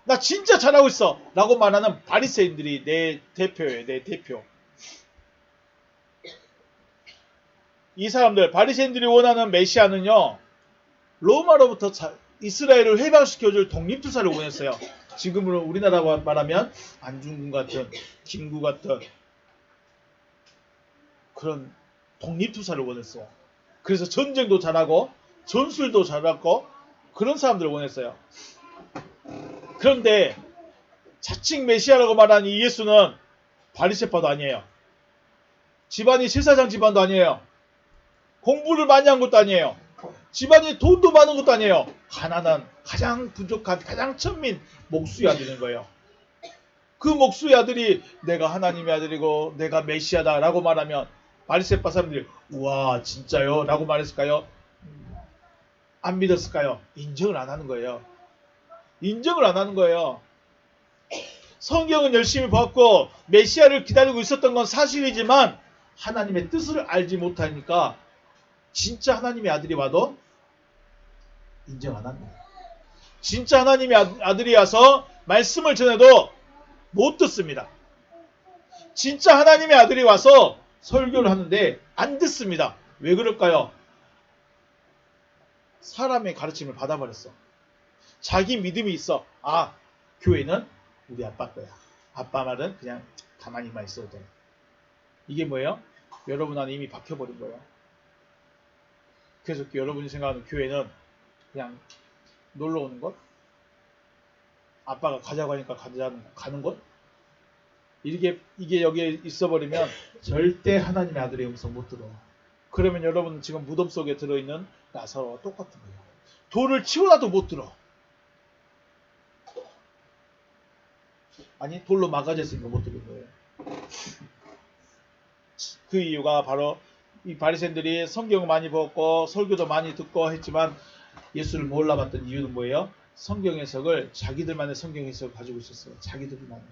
나 진짜 잘하고 있어. 라고 말하는 바리새인들이 내 대표예요. 내 대표. 이 사람들 바리새인들이 원하는 메시아는요. 로마로부터 이스라엘을 해방시켜줄 독립투사를 원했어요. 지금으로 우리나라로 말하면 안중근 같은 김구 같은 그런 독립투사를 원했어요. 그래서 전쟁도 잘하고 전술도 잘하고 그런 사람들을 원했어요. 그런데 자칭 메시아라고 말하는 이 예수는 바리새파도 아니에요. 집안이 제사장 집안도 아니에요. 공부를 많이 한 것도 아니에요. 집안이 돈도 많은 것도 아니에요. 가난한 가장 부족한 가장 천민 목수의 아들인 거예요. 그 목수의 아들이 내가 하나님의 아들이고 내가 메시아다라고 말하면 바리새파 사람들이 우와 진짜요? 라고 말했을까요? 안 믿었을까요? 인정을 안 하는 거예요. 인정을 안 하는 거예요. 성경은 열심히 봤고 메시아를 기다리고 있었던 건 사실이지만 하나님의 뜻을 알지 못하니까 진짜 하나님의 아들이 와도 인정 안 합니다. 진짜 하나님의 아들이 와서 말씀을 전해도 못 듣습니다. 진짜 하나님의 아들이 와서 설교를 하는데 안 듣습니다. 왜 그럴까요? 사람의 가르침을 받아버렸어. 자기 믿음이 있어. 교회는 우리 아빠 거야. 아빠 말은 그냥 가만히만 있어도 돼. 이게 뭐예요? 여러분 안에 이미 박혀버린 거예요. 그래서 여러분이 생각하는 교회는 그냥 놀러 오는 것? 아빠가 가자고 하니까 가는 것? 이게 여기에 있어버리면 절대 하나님의 아들의 음성 못 들어. 그러면 여러분 지금 무덤 속에 들어있는 나사로와 똑같은 거예요. 돌을 치워놔도 못 들어. 아니 돌로 막아졌으니까 못 들은 거예요. 그 이유가 바로 이 바리새인들이 성경을 많이 보고 설교도 많이 듣고 했지만 예수를 몰라봤던 이유는 뭐예요? 성경 해석을 자기들만의 성경 해석을 가지고 있었어요. 자기들만의.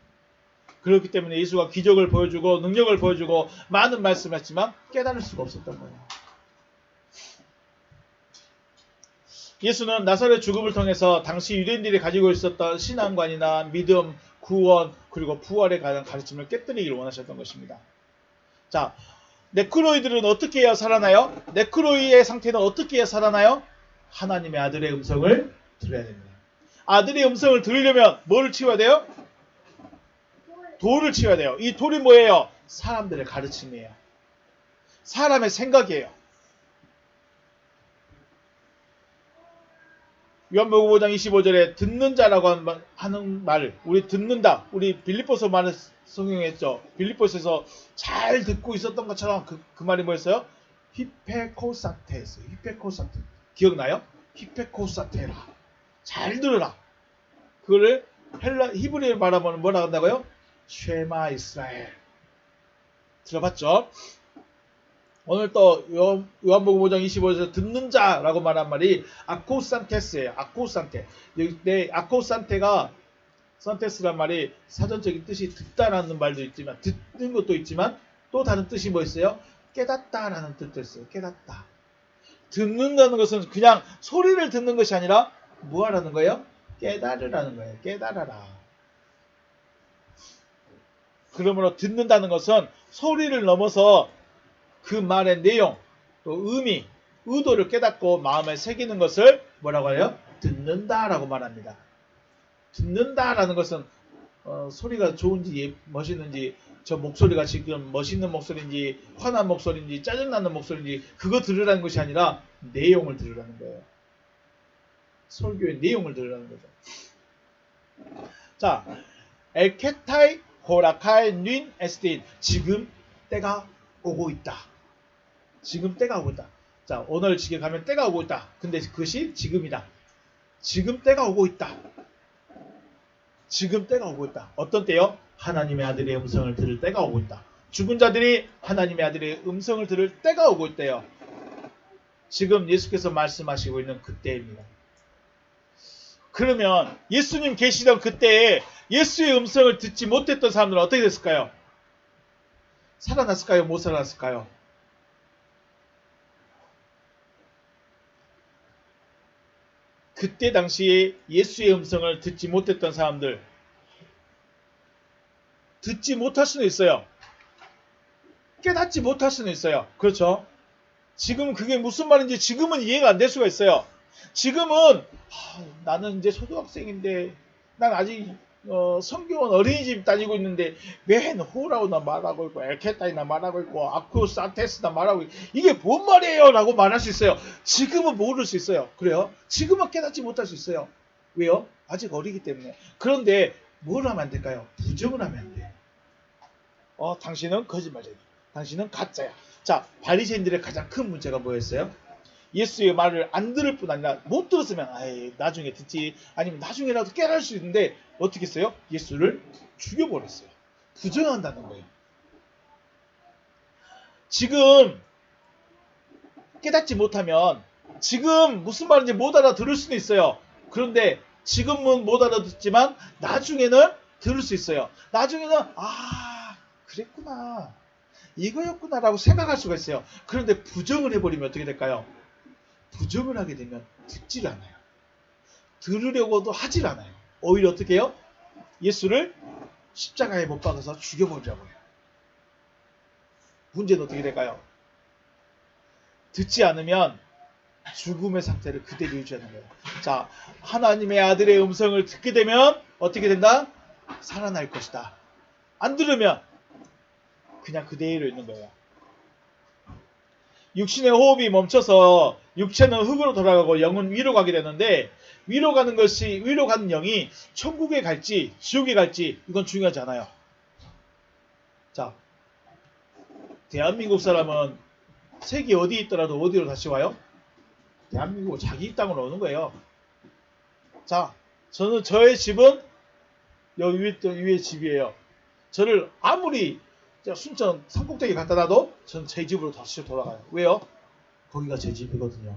그렇기 때문에 예수가 기적을 보여주고 능력을 보여주고 많은 말씀을 했지만 깨달을 수가 없었던 거예요. 예수는 나사렛 죽음을 통해서 당시 유대인들이 가지고 있었던 신앙관이나 믿음, 구원, 그리고 부활에 관한 가르침을 깨뜨리기를 원하셨던 것입니다. 자, 네크로이들은 어떻게 해야 살아나요? 네크로이의 상태는 어떻게 해야 살아나요? 하나님의 아들의 음성을 들어야 됩니다. 아들의 음성을 들으려면 뭐를 치워야 돼요? 돌을 치워야 돼요. 이 돌이 뭐예요? 사람들의 가르침이에요. 사람의 생각이에요. 요한복음 5장 25절에 듣는 자라고 하는 말, 우리 듣는다. 우리 빌립보서 말을 성경했죠. 빌립보서에서 잘 듣고 있었던 것처럼 그 말이 뭐였어요? 히페코사테였어요. 히페코사테. 기억나요? 히페코사테라. 잘 들으라. 그거를 히브리어 말하면 뭐라 한다고요? 쉐마 이스라엘. 들어봤죠? 오늘 또 요한복음 5장 25절에서 듣는 자라고 말한 말이 아코산테스예요. 아코산테. 여기 아코산테가 산테스란 말이 사전적인 뜻이 듣다라는 말도 있지만 듣는 것도 있지만 또 다른 뜻이 뭐 있어요? 깨닫다라는 뜻도 있어요. 깨닫다. 듣는다는 것은 그냥 소리를 듣는 것이 아니라 뭐 하라는 거예요? 깨달으라는 거예요. 깨달아라. 그러므로 듣는다는 것은 소리를 넘어서 그 말의 내용, 또 의미, 의도를 깨닫고 마음에 새기는 것을 뭐라고 해요? 듣는다라고 말합니다. 듣는다라는 것은 소리가 좋은지 멋있는지, 저 목소리가 지금 멋있는 목소리인지 화난 목소리인지 짜증나는 목소리인지 그거 들으라는 것이 아니라 내용을 들으라는 거예요. 설교의 내용을 들으라는 거죠. 자, 엘케타이 호라카이 닌 에스틴. 지금 때가 오고 있다. 지금 때가 오고 있다. 자, 오늘 집에 가면 때가 오고 있다. 근데 그것이 지금이다. 지금 때가 오고 있다. 지금 때가 오고 있다. 어떤 때요? 하나님의 아들의 음성을 들을 때가 오고 있다. 죽은 자들이 하나님의 아들의 음성을 들을 때가 오고 있대요. 지금 예수께서 말씀하시고 있는 그때입니다. 그러면 예수님 계시던 그때에 예수의 음성을 듣지 못했던 사람들은 어떻게 됐을까요? 살아났을까요? 못 살아났을까요? 그때 당시에 예수의 음성을 듣지 못했던 사람들, 듣지 못할 수는 있어요. 깨닫지 못할 수는 있어요. 그렇죠? 지금 그게 무슨 말인지 지금은 이해가 안 될 수가 있어요. 지금은 나는 이제 초등학생인데 난 아직 성경은 어린이집 다니고 있는데 맨 호라우나 말하고 있고 엘케타이나 말하고 있고 아쿠사테스나 말하고 있고 이게 뭔 말이에요? 라고 말할 수 있어요. 지금은 모를 수 있어요. 그래요? 지금은 깨닫지 못할 수 있어요. 왜요? 아직 어리기 때문에. 그런데 뭘 하면 안 될까요? 부정을 하면 안 돼요. 당신은 거짓말쟁이. 당신은 가짜야. 자, 바리새인들의 가장 큰 문제가 뭐였어요? 예수의 말을 안 들을 뿐 아니라 못 들었으면 나중에 듣지 아니면 나중에라도 깨달을 수 있는데 어떻게 했어요? 예수를 죽여버렸어요. 부정한다는 거예요. 지금 깨닫지 못하면 지금 무슨 말인지 못 알아들을 수는 있어요. 그런데 지금은 못 알아듣지만 나중에는 들을 수 있어요. 나중에는 그랬구나. 이거였구나라고 생각할 수가 있어요. 그런데 부정을 해버리면 어떻게 될까요? 부정을 하게 되면 듣질 않아요. 들으려고도 하질 않아요. 오히려 어떻게 해요? 예수를 십자가에 못 박아서 죽여버리라고 해요. 문제는 어떻게 될까요? 듣지 않으면 죽음의 상태를 그대로 유지하는 거예요. 자, 하나님의 아들의 음성을 듣게 되면 어떻게 된다? 살아날 것이다. 안 들으면 그냥 그대로 있는 거예요. 육신의 호흡이 멈춰서 육체는 흙으로 돌아가고 영은 위로 가게 되는데 위로 가는 영이 천국에 갈지 지옥에 갈지 이건 중요하지 않아요. 자, 대한민국 사람은 세계 어디에 있더라도 어디로 다시 와요? 대한민국 자기 땅으로 오는 거예요. 자, 저의 집은 여기 위에 집이에요. 저를 아무리 순천 산꼭대기 갖다 놔도 전 제 집으로 다시 돌아가요. 왜요? 거기가 제 집이거든요.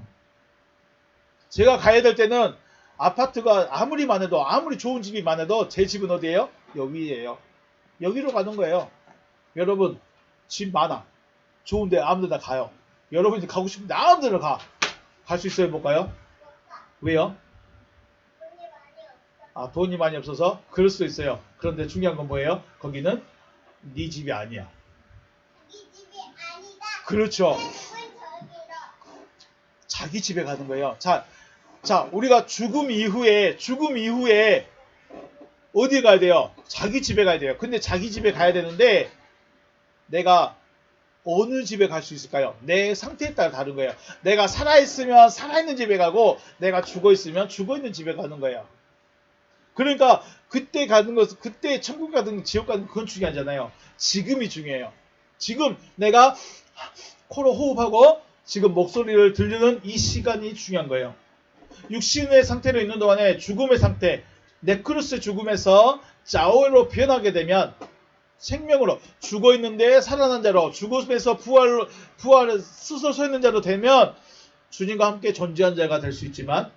제가 가야 될 때는 아파트가 아무리 많아도 아무리 좋은 집이 많아도 제 집은 어디예요? 여기예요. 여기로 가는 거예요. 여러분 집 많아. 좋은데 아무 데나 가요. 여러분이 가고 싶은데 아무 데나 가. 갈 수 있어요? 못 가요? 왜요? 돈이 많이 없어. 아, 돈이 많이 없어서? 그럴 수도 있어요. 그런데 중요한 건 뭐예요? 거기는 네 집이 아니야. 자기 집이 아니다. 그렇죠. 내 집은 저기로. 자기 집에 가는 거예요. 자, 우리가 죽음 이후에 어디 가야 돼요? 자기 집에 가야 돼요. 근데 자기 집에 가야 되는데 내가 어느 집에 갈 수 있을까요? 내 상태에 따라 다른 거예요. 내가 살아있으면 살아있는 집에 가고 내가 죽어있으면 죽어있는 집에 가는 거예요. 그러니까 그때 가는 것은 그때 천국 가든 지옥 가든 그건 중요하잖아요. 지금이 중요해요. 지금 내가 코로 호흡하고 지금 목소리를 들리는 이 시간이 중요한 거예요. 육신의 상태로 있는 동안에 죽음의 상태, 네크루스 죽음에서 자오로 변하게 되면 생명으로 죽어있는데 살아난 자로 죽음에서 부활을 스스로 서 있는 자로 되면 주님과 함께 존재한 자가 될 수 있지만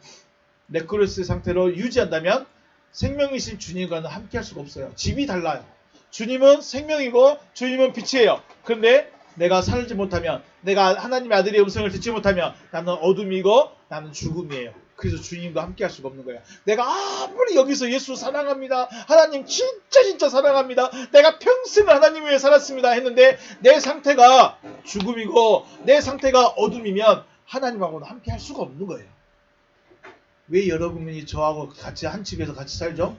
네크루스 상태로 유지한다면 생명이신 주님과는 함께 할 수가 없어요. 집이 달라요. 주님은 생명이고 주님은 빛이에요. 그런데 내가 살지 못하면 내가 하나님의 아들의 음성을 듣지 못하면 나는 어둠이고 나는 죽음이에요. 그래서 주님과 함께 할 수가 없는 거예요. 내가 아무리 여기서 예수 사랑합니다. 하나님 진짜 사랑합니다. 내가 평생을 하나님 위해 살았습니다 했는데 내 상태가 죽음이고 내 상태가 어둠이면 하나님하고는 함께 할 수가 없는 거예요. 왜 여러분이 저하고 같이 한 집에서 같이 살죠?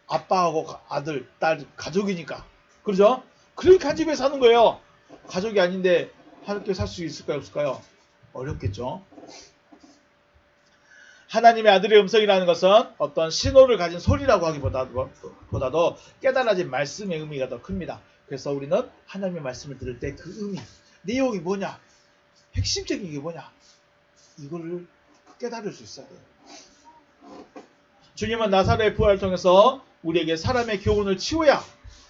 아빠하고 아들, 딸, 가족이니까. 그러죠? 그러니까 한 집에 사는 거예요. 가족이 아닌데 함께 살 수 있을까요? 없을까요? 어렵겠죠? 하나님의 아들의 음성이라는 것은 어떤 신호를 가진 소리라고 하기보다도 깨달아진 말씀의 의미가 더 큽니다. 그래서 우리는 하나님의 말씀을 들을 때 그 의미, 내용이 뭐냐, 핵심적인 게 뭐냐, 이거를 깨달을 수 있어야 돼요. 주님은 나사로의 부활을 통해서 우리에게 사람의 교훈을 치워야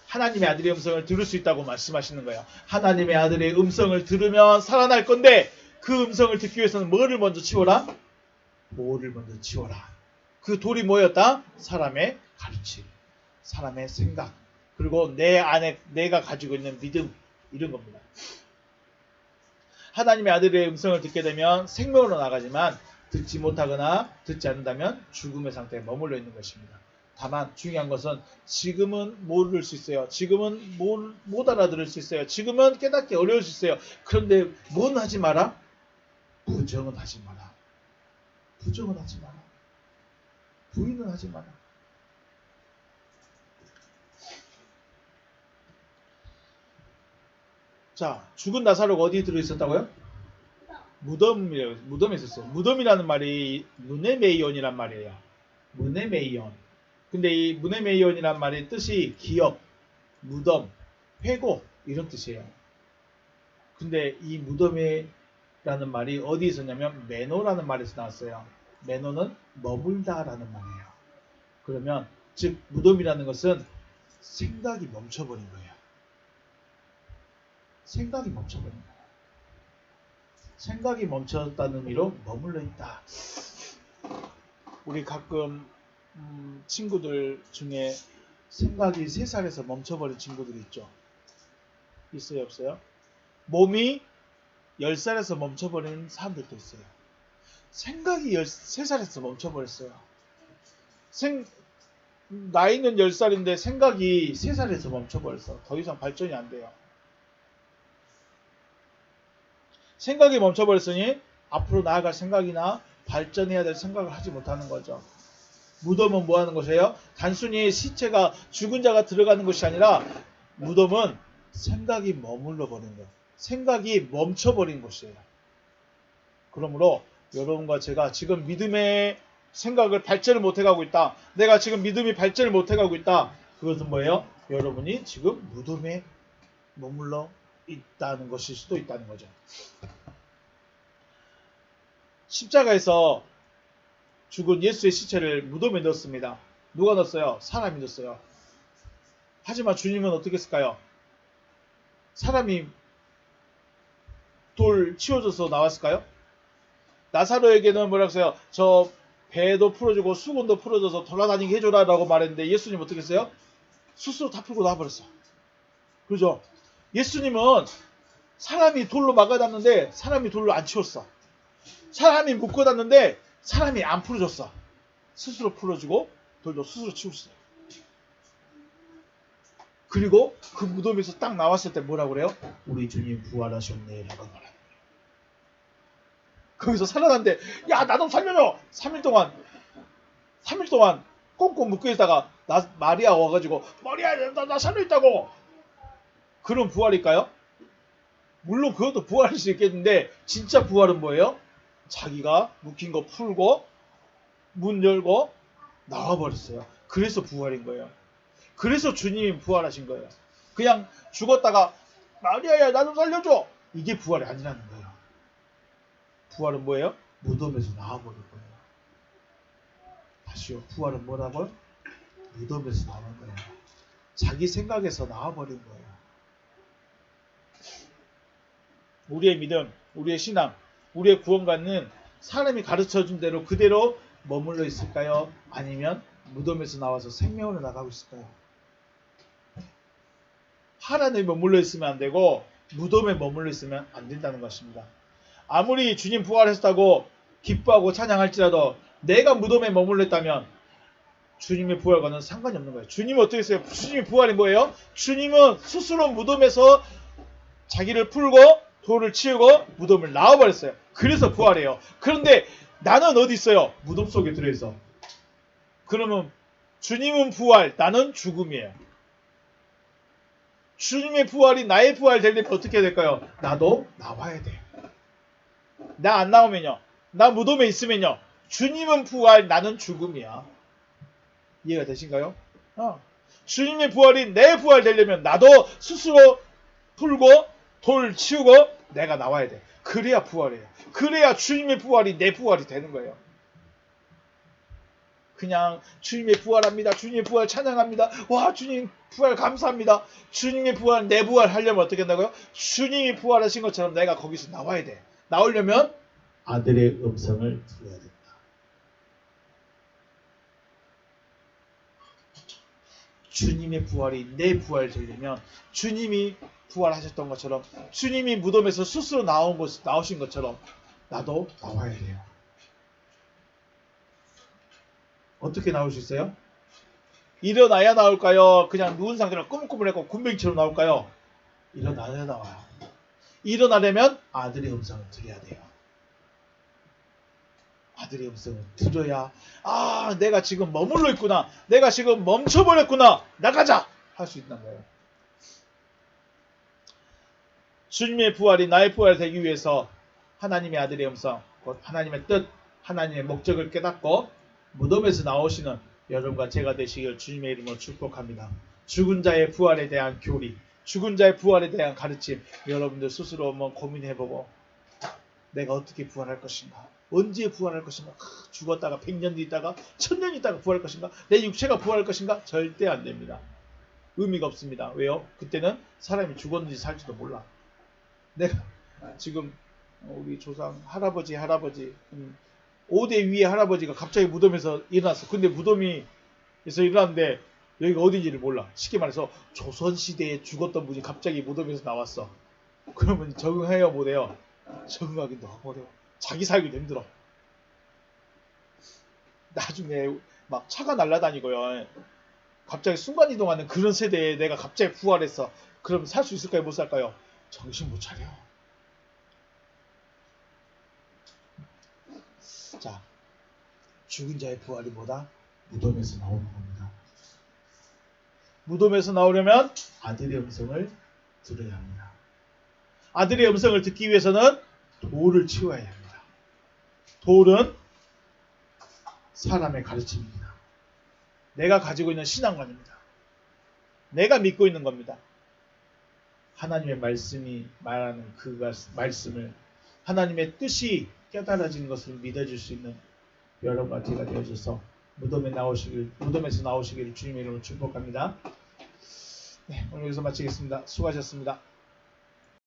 하나님의 아들의 음성을 들을 수 있다고 말씀하시는 거예요. 하나님의 아들의 음성을 들으면 살아날 건데 그 음성을 듣기 위해서는 뭐를 먼저 치워라? 뭐를 먼저 치워라. 그 돌이 뭐였다? 사람의 가르침, 사람의 생각, 그리고 내 안에 내가 가지고 있는 믿음, 이런 겁니다. 하나님의 아들의 음성을 듣게 되면 생명으로 나가지만 듣지 못하거나 듣지 않는다면 죽음의 상태에 머물러 있는 것입니다. 다만 중요한 것은 지금은 모를 수 있어요. 지금은 못 알아들을 수 있어요. 지금은 깨닫기 어려울 수 있어요. 그런데 뭔 하지 마라? 부정은 하지 마라. 부정은 하지 마라. 부인은 하지 마라. 자, 죽은 나사로가 어디에 들어있었다고요? 무덤에 있었어요. 무덤이라는 말이 무네메이온이란 말이에요. 무네메이온. 근데 이 무네메이온이란 말의 뜻이 기업, 무덤, 회고 이런 뜻이에요. 근데 이 무덤에라는 말이 어디 있었냐면 메노라는 말에서 나왔어요. 메노는 머물다라는 말이에요. 그러면 즉 무덤이라는 것은 생각이 멈춰버린 거예요. 생각이 멈춰버린 거예요. 생각이 멈췄다는 의미로 머물러 있다. 우리 가끔 친구들 중에 생각이 3살에서 멈춰버린 친구들이 있죠. 있어요, 없어요? 몸이 10살에서 멈춰버리는 사람들도 있어요. 생각이 3살에서 멈춰버렸어요. 나이는 10살인데 생각이 3살에서 멈춰버렸어. 더 이상 발전이 안 돼요. 생각이 멈춰버렸으니 앞으로 나아갈 생각이나 발전해야 될 생각을 하지 못하는 거죠. 무덤은 뭐 하는 것이에요? 단순히 시체가 죽은 자가 들어가는 것이 아니라 무덤은 생각이 머물러 버린 것, 생각이 멈춰버린 것이에요. 그러므로 여러분과 제가 지금 믿음의 생각을 발전을 못해가고 있다. 내가 지금 믿음이 발전을 못해가고 있다. 그것은 뭐예요? 여러분이 지금 무덤에 머물러 있다는 것일 수도 있다는 거죠. 십자가에서 죽은 예수의 시체를 무덤에 넣었습니다. 누가 넣었어요? 사람이 넣었어요. 하지만 주님은 어떻게 했을까요? 사람이 돌 치워줘서 나왔을까요? 나사로에게는 뭐라고 했어요? 저 배도 풀어주고 수건도 풀어줘서 돌아다니게 해줘라 라고 말했는데 예수님 어떻게 했어요? 스스로 다 풀고 나와버렸어. 그죠? 예수님은 사람이 돌로 막아놨는데 사람이 돌로 안 치웠어. 사람이 묶어놨는데 사람이 안 풀어줬어. 스스로 풀어주고 돌도 스스로 치웠어요. 그리고 그 무덤에서 딱 나왔을 때 뭐라고 그래요? 우리 주님 부활하셨네 라고 말합니다. 거기서 살아났는데 야 나 좀 살려줘. 3일 동안 꽁꽁 묶여있다가 마리아 와가지고 마리아 나 살려있다고. 그런 부활일까요? 물론 그것도 부활일 수 있겠는데 진짜 부활은 뭐예요? 자기가 묶인 거 풀고 문 열고 나와버렸어요. 그래서 부활인 거예요. 그래서 주님이 부활하신 거예요. 그냥 죽었다가 마리아야 나 좀 살려줘. 이게 부활이 아니라는 거예요. 부활은 뭐예요? 무덤에서 나와버린 거예요. 다시요. 부활은 뭐라고요? 무덤에서 나온 거예요. 자기 생각에서 나와버린 거예요. 우리의 믿음, 우리의 신앙, 우리의 구원관은 사람이 가르쳐준 대로 그대로 머물러 있을까요? 아니면 무덤에서 나와서 생명으로 나가고 있을까요? 하나님에 머물러 있으면 안 되고 무덤에 머물러 있으면 안 된다는 것입니다. 아무리 주님 부활했다고 기뻐하고 찬양할지라도 내가 무덤에 머물러 있다면 주님의 부활과는 상관이 없는 거예요. 주님은 어떻게 했어요? 주님의 부활이 뭐예요? 주님은 스스로 무덤에서 자기를 풀고 돌을 치우고 무덤을 나와버렸어요. 그래서 부활해요. 그런데 나는 어디 있어요? 무덤 속에 들어있어. 그러면 주님은 부활, 나는 죽음이에요. 주님의 부활이 나의 부활 되려면 어떻게 해야 될까요? 나도 나와야 돼. 나 안 나오면요. 나 무덤에 있으면요. 주님은 부활, 나는 죽음이야. 이해가 되신가요? 주님의 부활이 내 부활 되려면 나도 스스로 풀고 돌 치우고 내가 나와야 돼. 그래야 부활이에요. 그래야 주님의 부활이 내 부활이 되는 거예요. 그냥 주님의 부활합니다. 주님의 부활 찬양합니다. 와 주님 부활 감사합니다. 주님의 부활 내 부활 하려면 어떻게 한다고요? 주님이 부활하신 것처럼 내가 거기서 나와야 돼. 나오려면 아들의 음성을 들어야 된다. 주님의 부활이 내 부활이 되려면 주님이 부활하셨던 것처럼 주님이 무덤에서 스스로 나오신 것처럼 나도 나와야 돼요. 어떻게 나올 수 있어요? 일어나야 나올까요? 그냥 누운 상태로 꾸물꾸물하고 군뱅이처럼 나올까요? 일어나야 나와요. 일어나려면 아들의 음성을 들어야 돼요. 아들의 음성을 들어야 내가 지금 머물러 있구나. 내가 지금 멈춰버렸구나. 나가자! 할 수 있는 거예요. 주님의 부활이 나의 부활이 되기 위해서 하나님의 아들의 음성, 곧 하나님의 뜻, 하나님의 목적을 깨닫고 무덤에서 나오시는 여러분과 제가 되시길 주님의 이름으로 축복합니다. 죽은 자의 부활에 대한 교리, 죽은 자의 부활에 대한 가르침, 여러분들 스스로 한번 고민해보고 내가 어떻게 부활할 것인가? 언제 부활할 것인가? 죽었다가 100년 있다가 1000년 있다가 부활할 것인가? 내 육체가 부활할 것인가? 절대 안 됩니다. 의미가 없습니다. 왜요? 그때는 사람이 죽었는지 살지도 몰라. 내가 지금 우리 조상 할아버지 5대 위의 할아버지가 갑자기 무덤에서 일어났어. 근데 무덤에서 일어났는데 여기가 어딘지를 몰라. 쉽게 말해서 조선시대에 죽었던 분이 갑자기 무덤에서 나왔어. 그러면 적응해요 못해요? 적응하기 너무 어려워. 자기 살기도 힘들어. 나중에 막 차가 날아다니고요. 갑자기 순간이동하는 그런 세대에 내가 갑자기 부활했어. 그럼 살 수 있을까요? 못 살까요? 정신 못 차려. 자, 죽은 자의 부활이 뭐다? 무덤에서 나오는 겁니다. 무덤에서 나오려면 아들의 음성을 들어야 합니다. 아들의 음성을 듣기 위해서는 돌을 치워야 합니다. 돌은 사람의 가르침입니다. 내가 가지고 있는 신앙관입니다. 내가 믿고 있는 겁니다. 하나님의 말씀이 말하는 그 말씀을 하나님의 뜻이 깨달아지는 것을 믿어줄 수 있는 여러분과 제가 되어줘서 무덤에서 나오시기를 주님의 이름으로 축복합니다. 네, 오늘 여기서 마치겠습니다. 수고하셨습니다.